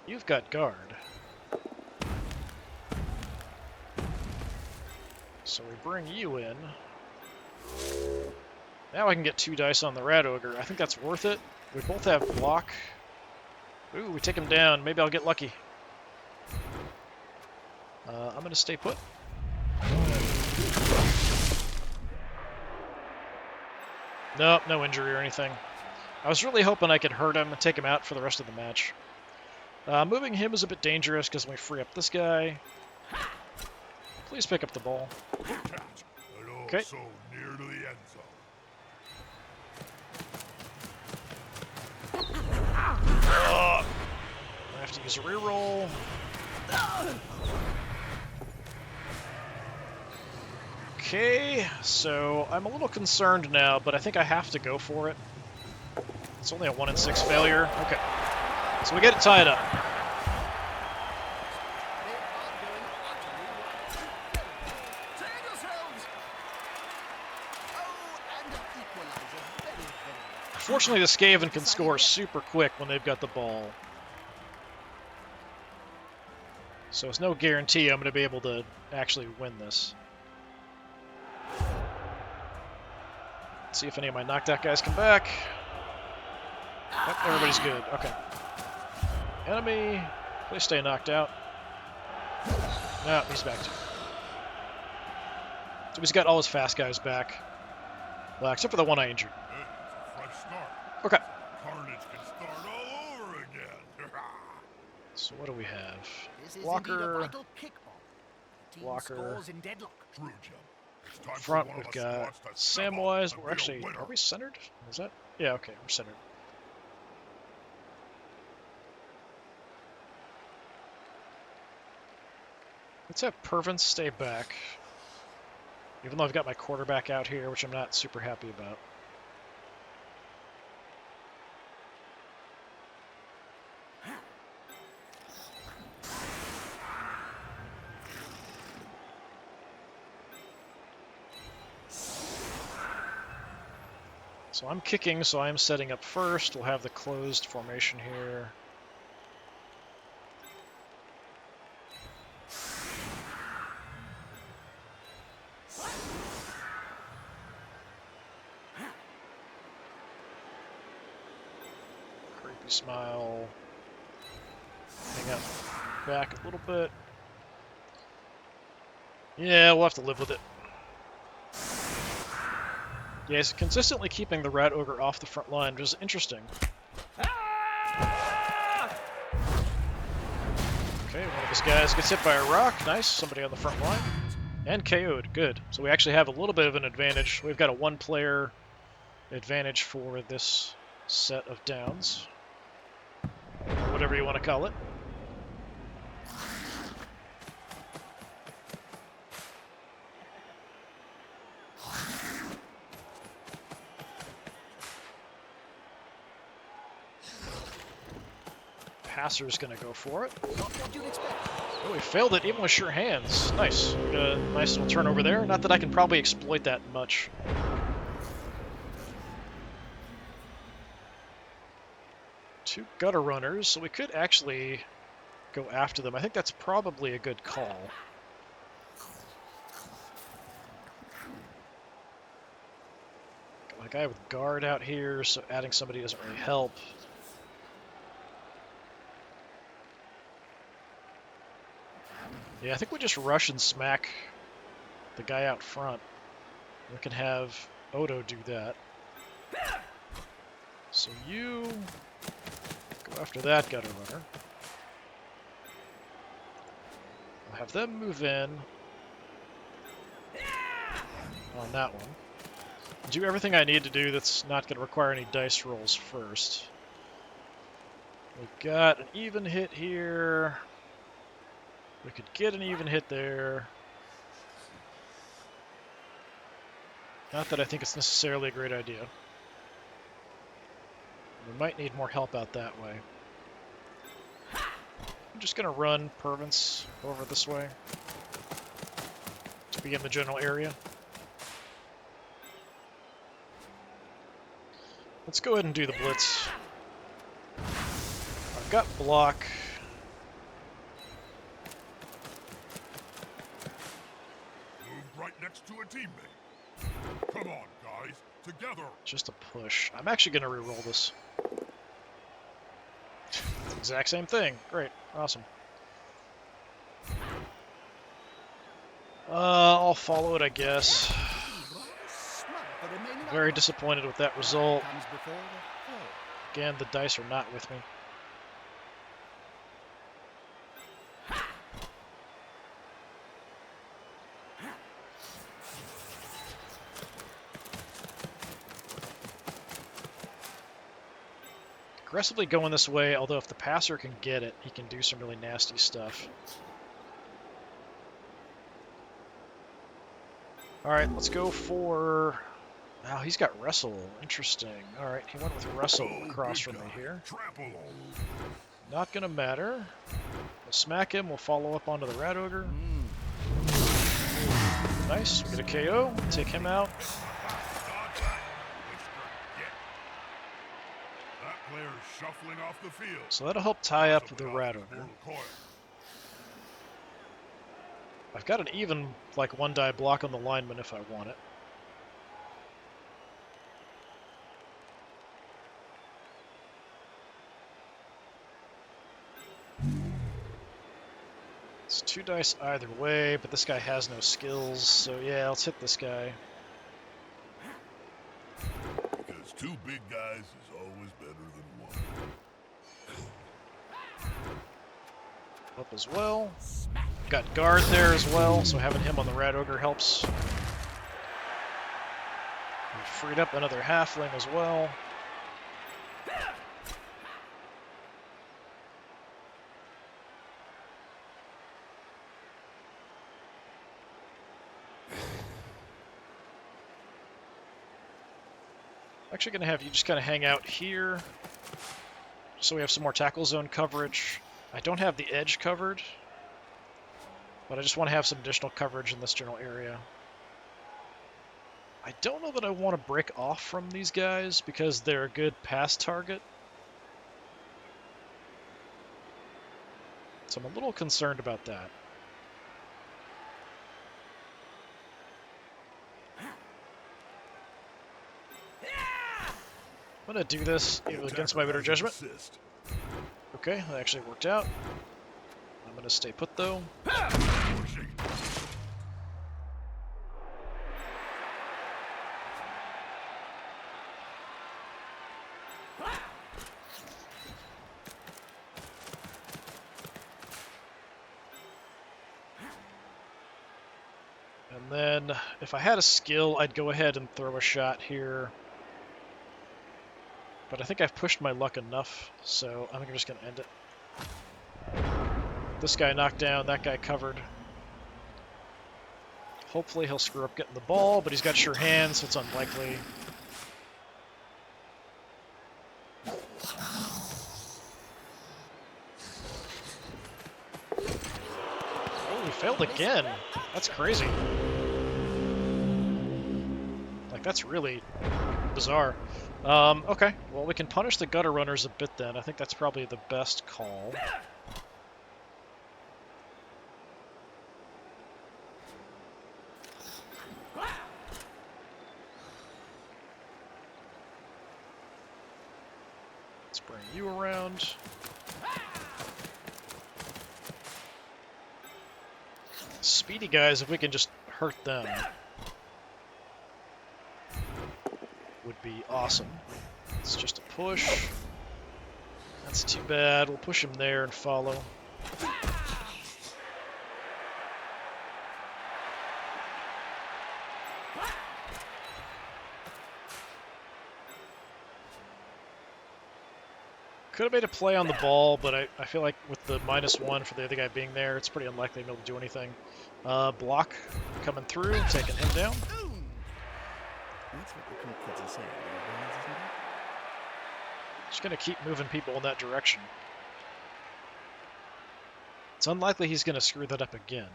You've got guard. So we bring you in. Now I can get 2 dice on the rat ogre. I think that's worth it. We both have block. Ooh, we take him down. Maybe I'll get lucky. I'm going to stay put. Nope, no injury or anything. I was really hoping I could hurt him and take him out for the rest of the match. Moving him is a bit dangerous because we free up this guy. Please pick up the ball. Okay. So near to the end zone. I have to use a reroll. Okay, so I'm a little concerned now, but I think I have to go for it. It's only a 1 in 6 failure. Okay, so we get it tied up. They are going utterly wrong. Save yourselves! Oh, and an equalizer. Very, very lucky. Fortunately, the Skaven can score super quick when they've got the ball. So it's no guarantee I'm going to be able to actually win this. Let's see if any of my knocked out guys come back. Yep, everybody's good. Okay. Enemy, please stay knocked out. No, he's back too. So he's got all his fast guys back. Well, except for the one I injured. Hey, it's a fresh start. Okay. Carnage can start all over again. So what do we have? This is indeed a Blocker, vital kick ball. The team blocker. scores in deadlock. True, Jim. It's time for Front, one of we've us got squads to step up Samwise. and We're be a actually, winner. are we centered? Is that? Yeah, okay, we're centered. Let's have Pervin stay back. Even though I've got my quarterback out here, which I'm not super happy about. So I'm kicking, so I'm setting up first. We'll have the closed formation here. Creepy smile. Hang up back a little bit. Yeah, we'll have to live with it. Yeah, he's consistently keeping the Rat Ogre off the front line, which is interesting. Okay, one of his guys gets hit by a rock. Nice, somebody on the front line. And KO'd, good. So we actually have a little bit of an advantage. We've got a one-player advantage for this set of downs. Or whatever you want to call it. Passer's going to go for it. Not what you'd expect. Oh, he failed it even with sure hands. Nice. Nice little turnover there. Not that I can probably exploit that much. Two gutter runners, so we could actually go after them. I think that's probably a good call. Got a guy with guard out here, so adding somebody doesn't really help. Yeah, I think we just rush and smack the guy out front. We can have Odo do that. So you go after that gutter runner. We'll have them move in on that one. Do everything I need to do that's not going to require any dice rolls first. We've got an even hit here. We could get an even hit there. Not that I think it's necessarily a great idea. We might need more help out that way. I'm just going to run Pervins over this way to be in the general area. Let's go ahead and do the blitz. I've got block. Moved right next to a teammate. Come on, guys. Together. Just a push. I'm actually going to reroll this. Exact same thing. Great. Awesome. I'll follow it, I guess. Very disappointed with that result. Again, the dice are not with me. Aggressively going this way, although if the passer can get it, he can do some really nasty stuff. Alright, let's go for... Wow, he's got Wrestle. Interesting. Alright, he went with Wrestle across from me here. Not gonna matter. We'll smack him, we'll follow up onto the Rat Ogre. Nice, we get a KO, take him out. Shuffling off the field. So that'll help tie up the Rat Ogre. I've got an even, like, one die block on the lineman if I want it. It's 2 dice either way, but this guy has no skills, so yeah, let's hit this guy. Because 2 big guys is always better than 1. Up as well. Got guard there as well, so having him on the Rat Ogre helps. We freed up another Halfling as well. Actually going to have you just kind of hang out here, so we have some more tackle zone coverage. I don't have the edge covered, but I just want to have some additional coverage in this general area. I don't know that I want to break off from these guys because they're a good pass target. So I'm a little concerned about that. I'm going to do this against my better judgment. Okay, that actually worked out. I'm going to stay put, though. And then, if I had a skill, I'd go ahead and throw a shot here. But I think I've pushed my luck enough, so I think I'm just going to end it. This guy knocked down, that guy covered. Hopefully he'll screw up getting the ball, but he's got sure hands, so it's unlikely. Oh, he failed again. That's crazy. Like, that's really bizarre. Okay, well, we can punish the gutter runners a bit then. I think that's probably the best call. Let's bring you around. Speedy guys, if we can just hurt them, would be awesome. It's just a push. That's too bad. We'll push him there and follow. Could have made a play on the ball, but I feel like with the -1 for the other guy being there, it's pretty unlikely to be able to do anything. Block coming through, taking him down. That's what the cool kids are saying, isn't it? Just going to keep moving people in that direction. It's unlikely he's going to screw that up again.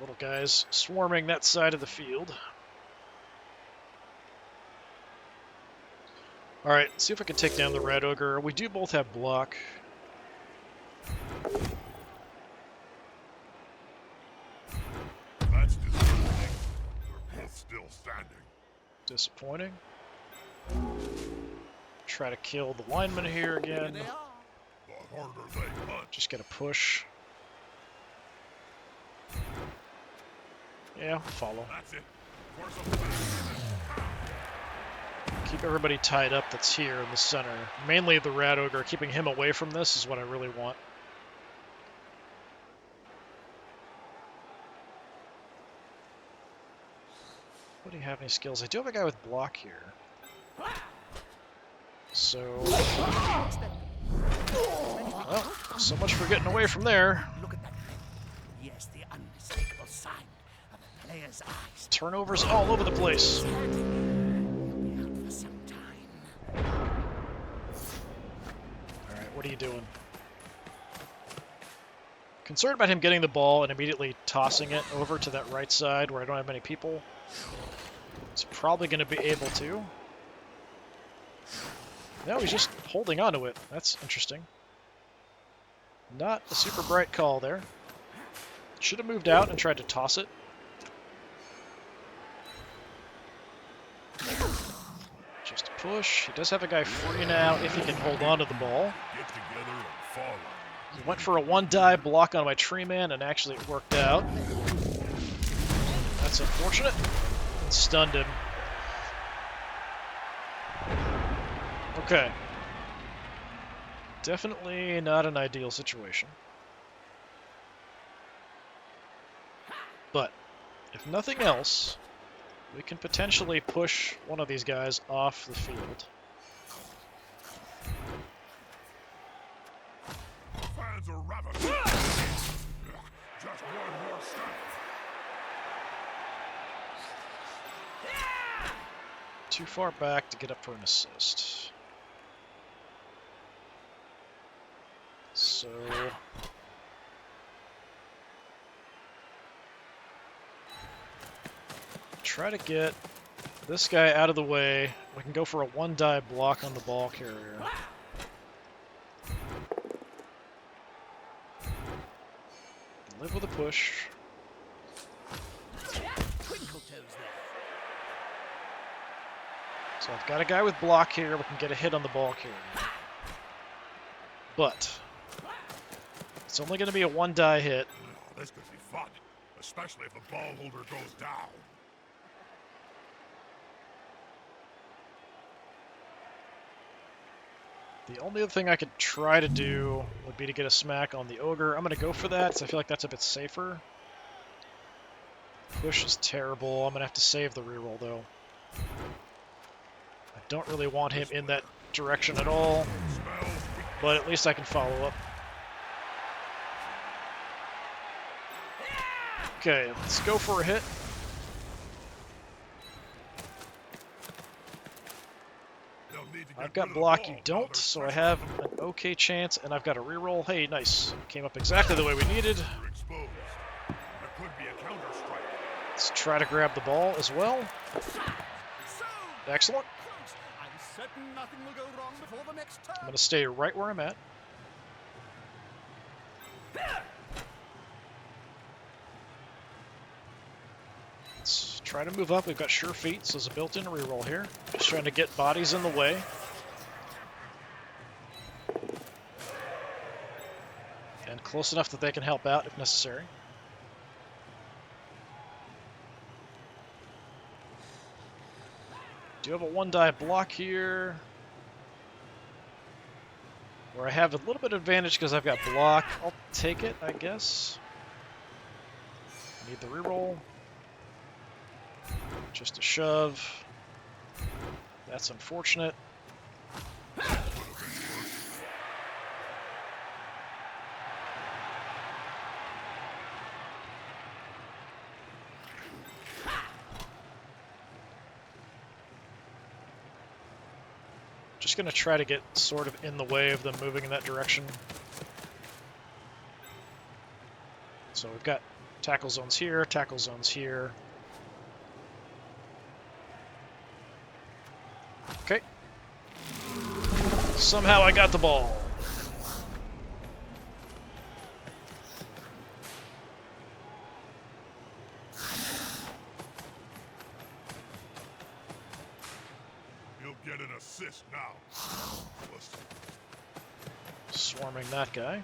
Little guys swarming that side of the field. Alright, see if I can take down the Red Ogre. We do both have block. That's disappointing. They're both still standing. Disappointing. Try to kill the lineman here again. Here they are. The harder they punch. Just get a push. Yeah, follow. That's it. Force them back. Keep everybody tied up that's here in the center. Mainly the Rat Ogre. Keeping him away from this is what I really want. What do you have any skills? I do have a guy with block here. So... well, so much for getting away from there. Look at that. Yes, the unmistakable sign of a player's eyes. Turnovers all over the place. He'll be out for some time. Alright, what are you doing? Concerned about him getting the ball and immediately tossing it over to that right side where I don't have many people. He's probably going to be able to. No, he's just holding on to it. That's interesting. Not a super bright call there. Should have moved out and tried to toss it. Just a push. He does have a guy free now if he can hold on to the ball. Get together and follow. He went for a one-dive block on my tree man, and actually it worked out. That's unfortunate. It stunned him. Okay. Definitely not an ideal situation. But, if nothing else, we can potentially push one of these guys off the field. too far back to get up for an assist. So try to get this guy out of the way. We can go for a 1-die block on the ball carrier. Live with a push. So I've got a guy with block here. We can get a hit on the ball carrier. But it's only going to be a 1-die hit. This could be fun, especially if the ball holder goes down. The only other thing I could try to do would be to get a smack on the ogre. I'm going to go for that, because I feel like that's a bit safer. Push is terrible. I'm going to have to save the reroll, though. I don't really want him in that direction at all, but at least I can follow up. Okay, let's go for a hit. I've got block, you don't, so I have an okay chance, and I've got a reroll. Hey, nice. Came up exactly the way we needed. Let's try to grab the ball as well. Excellent. I'm going to stay right where I'm at. Let's try to move up. We've got sure feet, so there's a built-in reroll here. Just trying to get bodies in the way. And close enough that they can help out if necessary. Do have a 1-die block here, where I have a little bit of advantage because I've got block. I'll take it, I guess. Need the reroll. Just a shove. That's unfortunate. Just going to try to get sort of in the way of them moving in that direction. So we've got tackle zones here, tackle zones here. Okay. Somehow I got the ball. You'll get an assist now. Swarming that guy.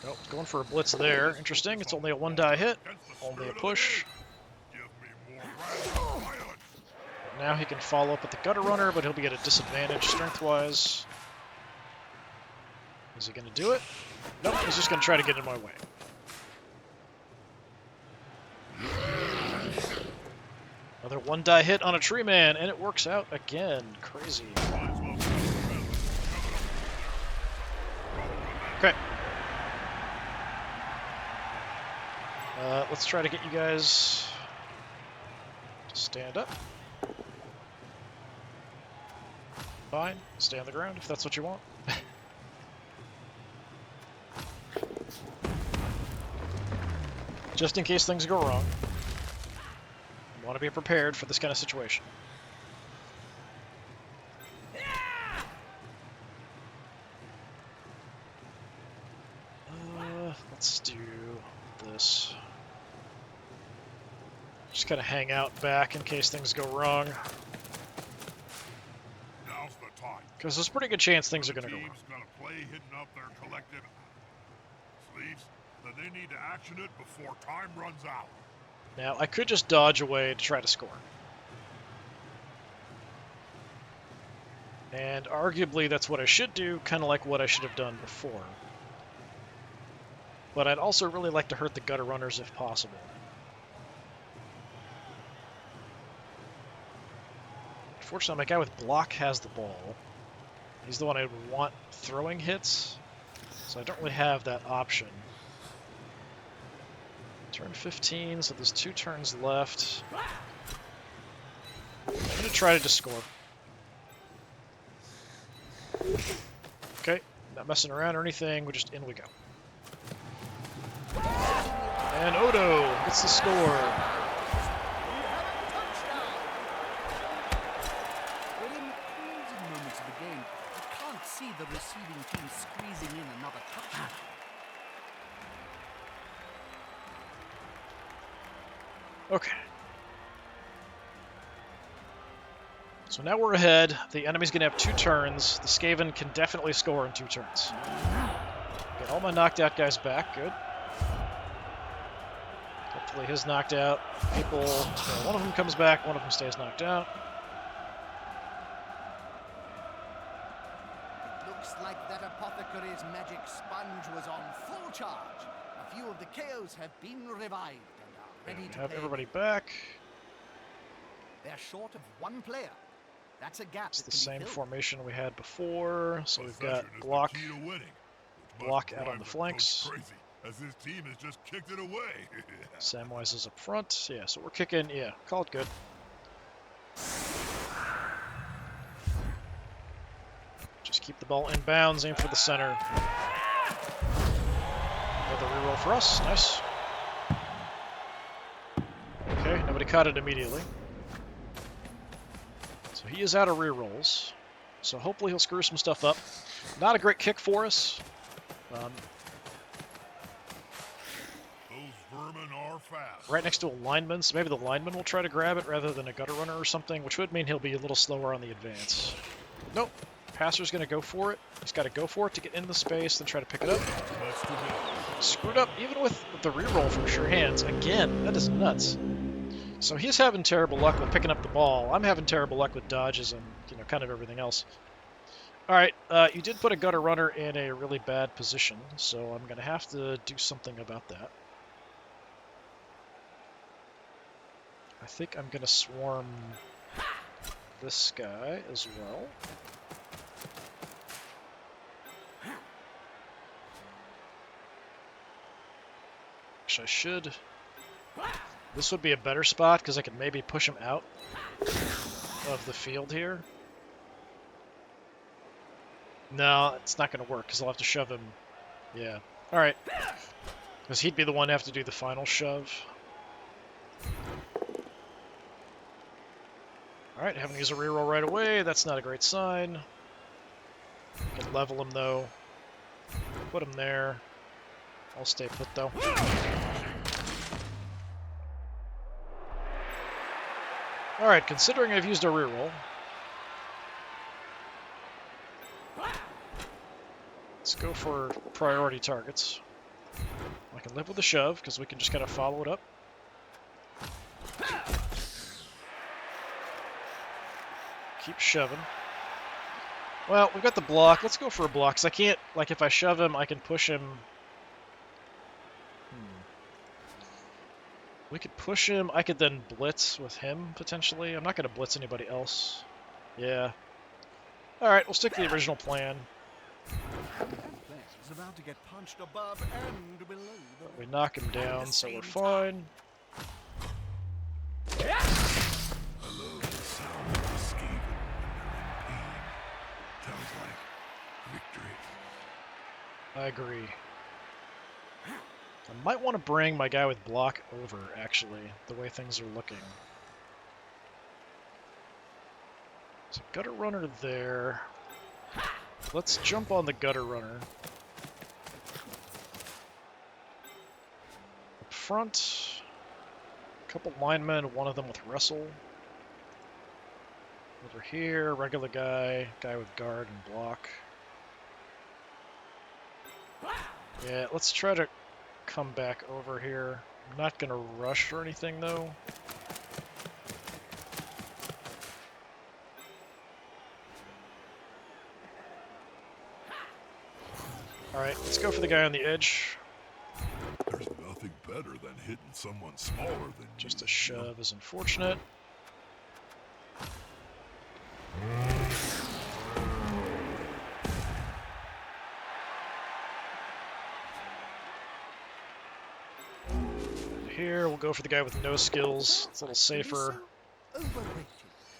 Nope, going for a blitz there. Interesting. It's only a 1-die hit. Only a push. Now he can follow up with the gutter runner, but he'll be at a disadvantage strength-wise. Is he going to do it? Nope, he's just going to try to get in my way. Another 1-die hit on a tree man, and it works out again. Crazy. Okay. Let's try to get you guys to stand up. Fine. Stay on the ground if that's what you want. Just in case things go wrong. You want to be prepared for this kind of situation. Let's do this. Just kind of hang out back in case things go wrong. Now's the time. Because there's a pretty good chance things are going to go wrong. Gonna play hitting up their collective sleeves, then they need to action it before time runs out. Now, I could just dodge away to try to score. And arguably that's what I should do, kind of like what I should have done before. But I'd also really like to hurt the gutter runners if possible. Unfortunately, my guy with block has the ball. He's the one I would want throwing hits, so I don't really have that option. Turn 15, so there's 2 turns left. I'm going to try to just score. Okay, not messing around or anything, in we go. And Odo gets the score. Well, in the closing moments of the game, I can't see the receiving team squeezing in another touchdown. Okay. So now we're ahead. The enemy's going to have 2 turns. The Skaven can definitely score in 2 turns. Get all my knocked out guys back. Good. Hopefully his knocked out people... Well, one of them comes back, one of them stays knocked out. It looks like that apothecary's magic sponge was on full charge. A few of the KOs have been revived and are ready to Have play. everybody back. They're short of 1 player. That's a gap It's that the can same be filled. formation we had before. So we've got Possession is the block, key to winning, which must block out drive on the coach flanks. crazy, as his team has just kicked it away. Samwise is up front. Yeah, so we're kicking. Yeah, call it good. Just keep the ball in bounds, aim for the center. Another reroll for us. Nice. Okay, nobody caught it immediately. So he is out of rerolls. So hopefully he'll screw some stuff up. Not a great kick for us. Those vermin are fast. Right next to a lineman, so maybe the lineman will try to grab it rather than a gutter runner or something, which would mean he'll be a little slower on the advance. Nope. Passer's going to go for it. He's got to go for it to get into the space, then try to pick it up. Screwed up even with the reroll from sure hands. Again, that is nuts. So he's having terrible luck with picking up the ball. I'm having terrible luck with dodges and, kind of everything else. All right, you did put a gutter runner in a really bad position, so I'm going to have to do something about that. I think I'm going to swarm this guy as well. Actually, I should... This would be a better spot because I could maybe push him out of the field here. No, it's not going to work because I'll have to shove him. Yeah. All right. Because he'd be the one to have to do the final shove. All right, having to use a reroll right away. That's not a great sign. Can level him though. Put him there. I'll stay put though. All right, considering I've used a reroll, let's go for priority targets. I can live with the shove because we can just kind of follow it up. Keep shoving. Well, we've got the block. Let's go for a block, because I can't, like, if I shove him, I can push him. We could push him. I could then blitz with him, potentially. I'm not going to blitz anybody else. Yeah. All right, we'll stick to the original plan. Is about to get punched above and below the... We knock him down, so we're fine. I love the sound of the Skaven when they're in pain. Sounds like victory. I agree. I might want to bring my guy with block over, actually, the way things are looking. So gutter runner there. Let's jump on the gutter runner. Up front, a couple linemen, one of them with wrestle. Over here, regular guy, guy with guard and block. Yeah, let's try to come back over here. I'm not going to rush or anything, though. Alright, let's go for the guy on the edge. There's nothing better than hitting someone smaller than Just you. a shove is unfortunate. we'll go for the guy with no skills. It's a little safer. So overrated.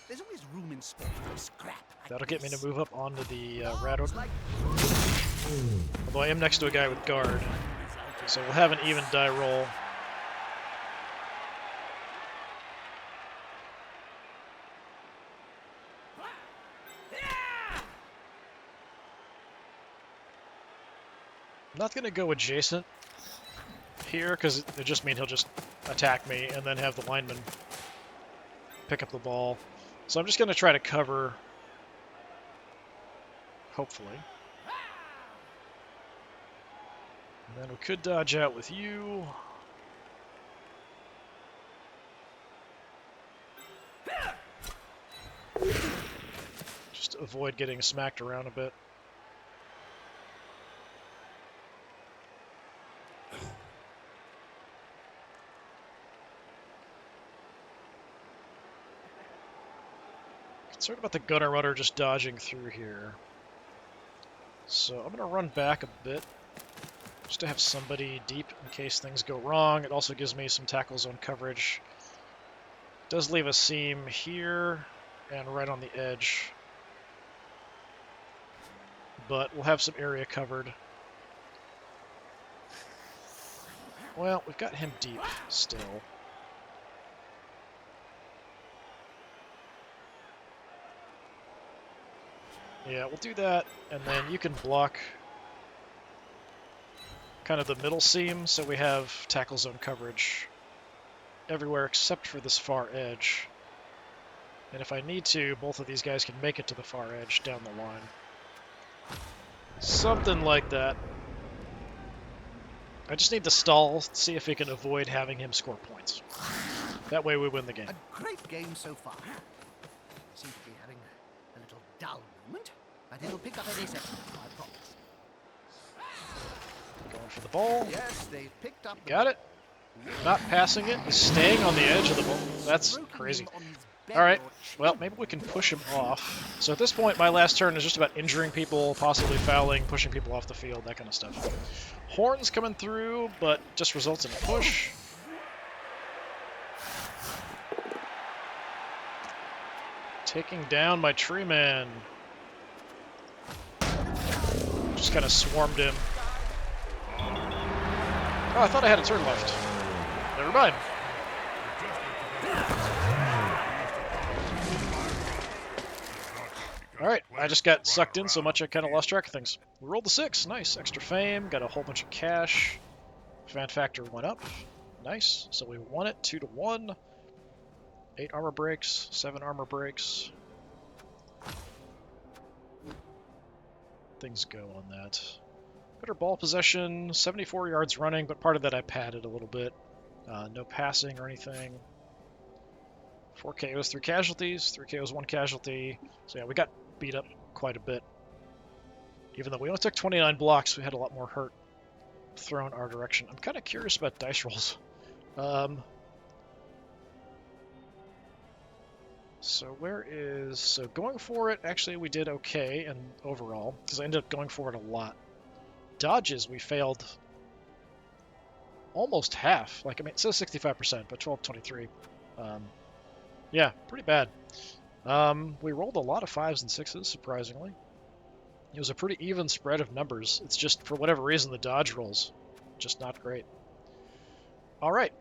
There's always room in sport for a scrap. Like That'll get me to this. move up onto the rat Odds ogre. like Although I am next to a guy with guard. So we'll have an even die roll. I'm not going to go adjacent here, because it just means he'll just attack me and then have the lineman pick up the ball. So I'm just going to try to cover, hopefully. And then we could dodge out with you. Just to avoid getting smacked around a bit. Concerned about the gunner runner just dodging through here. So I'm going to run back a bit, just to have somebody deep in case things go wrong. It also gives me some tackle zone coverage. Does leave a seam here and right on the edge. But we'll have some area covered. Well, we've got him deep still. Yeah, we'll do that, and then you can block kind of the middle seam, so we have tackle zone coverage everywhere except for this far edge. And if I need to, both of these guys can make it to the far edge down the line. Something like that. I just need to stall, see if we can avoid having him score points. That way we win the game. a great game so far. Seem to be having a little dull moment, but it'll pick up any second, I promise. Going for the ball. Yes, they've picked up. Got it. Not passing it. He's staying on the edge of the ball. That's crazy. Alright, well, maybe we can push him off. So at this point, my last turn is just about injuring people, possibly fouling, pushing people off the field, that kind of stuff. Horns coming through, but just results in a push. Taking down my tree man. Just kind of swarmed him. Oh, I thought I had a turn left. Never mind. Alright, I just got sucked in so much I kind of lost track of things. We rolled the 6, nice. Extra fame, got a whole bunch of cash. Fan factor went up, nice. So we won it 2-1. 8 armor breaks, 7 armor breaks. Things go on that. Better ball possession, 74 yards running, but part of that I padded a little bit. No passing or anything. 4 KOs, 3 casualties, 3 KOs, 1 casualty. So yeah, we got beat up quite a bit. Even though we only took 29 blocks, we had a lot more hurt thrown our direction. I'm kind of curious about dice rolls. So going for it, actually we did okay and overall, because I ended up going for it a lot. Dodges, we failed almost half. Like, I mean, it says 65%, but 12-23. Yeah, pretty bad. We rolled a lot of 5s and 6s, surprisingly. It was a pretty even spread of numbers. It's just, for whatever reason, the dodge rolls just not great. All right.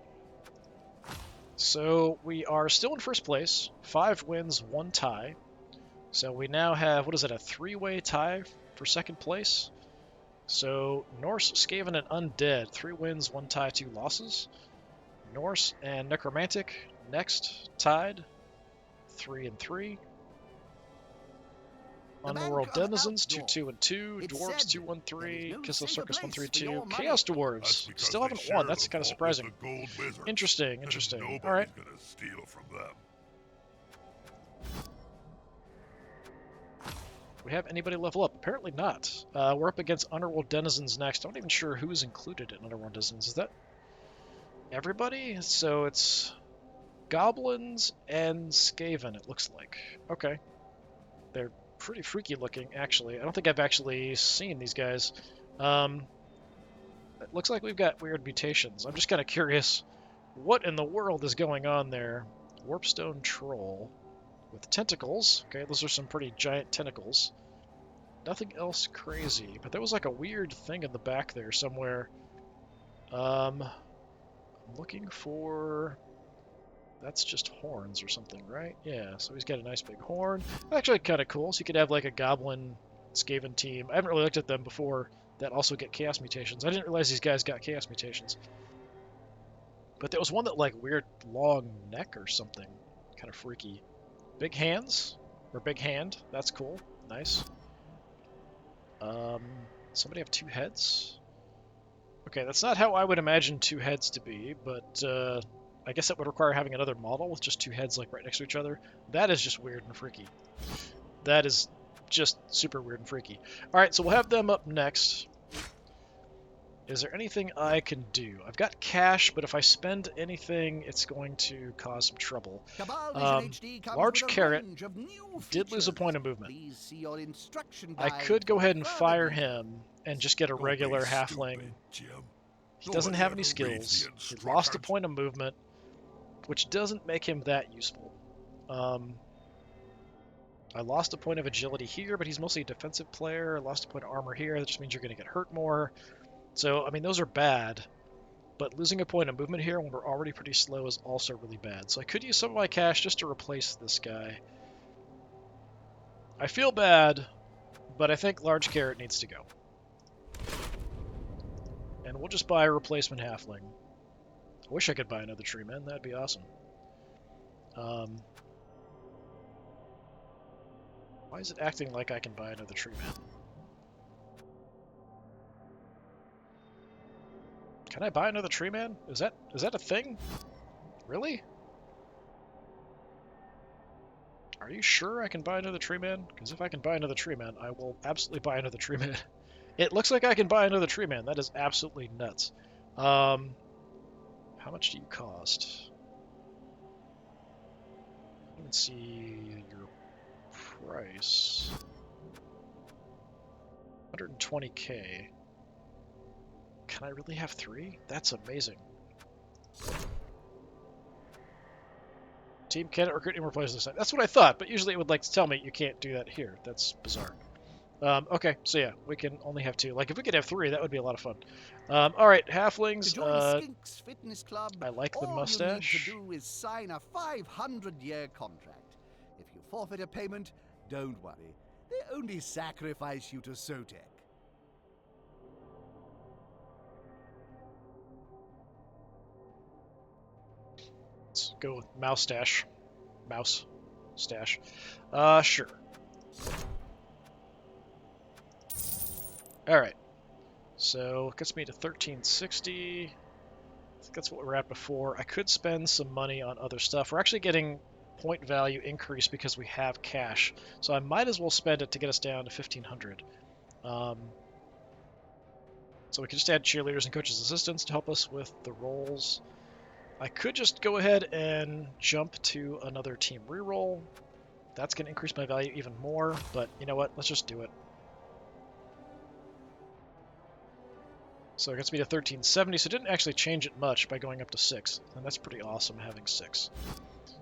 So we are still in first place. 5 wins, 1 tie. So we now have, what is it, a 3-way tie for second place? So Norse, Skaven, and Undead, 3 wins, 1 tie, 2 losses. Norse and Necromantic next, tied, 3-3. Underworld Denizens, 2-2-2. Dwarves, 2-1-3. Kislev Circus, 1-3-2. Chaos Dwarves still haven't won. That's kind of surprising. Interesting, interesting. All right. Gonna steal from them. We have anybody level up? Apparently not. We're up against Underworld Denizens next. I'm not even sure who's included in Underworld Denizens. Is that everybody? So it's Goblins and Skaven, it looks like. Okay. They're pretty freaky looking, actually. I don't think I've actually seen these guys. It looks like we've got weird mutations. I'm just kind of curious What in the world is going on there? Warpstone Troll with tentacles. Okay, those are some pretty giant tentacles. Nothing else crazy, but there was like a weird thing in the back there somewhere. I'm looking for... That's just horns or something, right? Yeah, so he's got a nice big horn. Actually kind of cool, so you could have like a goblin Skaven team. I haven't really looked at them before that also get chaos mutations. I didn't realize these guys got chaos mutations. But there was one that like weird long neck or something. Kind of freaky. Big hands? Or big hand. That's cool. Nice. Somebody have two heads? Okay, that's not how I would imagine two heads to be, but I guess that would require having another model with just two heads like right next to each other. That is just weird and freaky. That is just super weird and freaky. Alright, so we'll have them up next. Is there anything I can do? I've got cash, but if I spend anything, it's going to cause some trouble. Large carrot did lose a point of movement. I could go ahead and fire him and just get a regular halfling. He doesn't have any skills. He lost a point of movement, which doesn't make him that useful. I lost a point of agility here, but he's mostly a defensive player. I lost a point of armor here. That just means you're going to get hurt more. So, I mean, those are bad, but losing a point of movement here when we're already pretty slow is also really bad. So I could use some of my cash just to replace this guy. I feel bad, but I think Large Carrot needs to go. And we'll just buy a replacement halfling. I wish I could buy another tree man. That'd be awesome. Why is it acting like I can buy another tree man? Can I buy another tree man? Is that a thing? Really? Are you sure I can buy another tree man? Because if I can buy another tree man, I will absolutely buy another tree man. It looks like I can buy another tree man. That is absolutely nuts. How much do you cost? Let me see your price. 120k. Can I really have three? That's amazing. Team cannot recruit and replace this. That's what I thought, but usually it would like to tell me you can't do that here. That's bizarre. Okay, so yeah, we can only have two. Like, if we could have three, that would be a lot of fun. Alright, halflings. Fitness Club, I like the all mustache. you need to do is sign a 500-year contract. If you forfeit a payment, don't worry. They only sacrifice you to Sotek. Let's go with Mouse-stash. Mouse-stash. Sure. Alright. So, it gets me to 1360. I think that's what we were at before. I could spend some money on other stuff. We're actually getting point value increase because we have cash. So I might as well spend it to get us down to 1500. So we can just add cheerleaders and coaches assistants to help us with the rolls. I could just go ahead and jump to another team reroll. That's going to increase my value even more, but you know what? Let's just do it. So it gets me to 1370, so it didn't actually change it much by going up to 6, and that's pretty awesome having 6.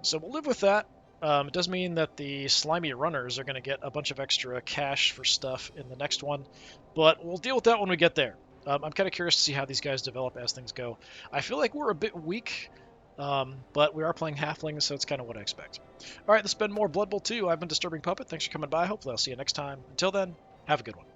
So we'll live with that. It does mean that the slimy runners are going to get a bunch of extra cash for stuff in the next one, but we'll deal with that when we get there. I'm kind of curious to see how these guys develop as things go. I feel like we're a bit weak, but we are playing halflings, so it's kind of what I expect. All right, this has been more Blood Bowl 2. I've been Disturbing Puppet. Thanks for coming by. Hopefully I'll see you next time. Until then, have a good one.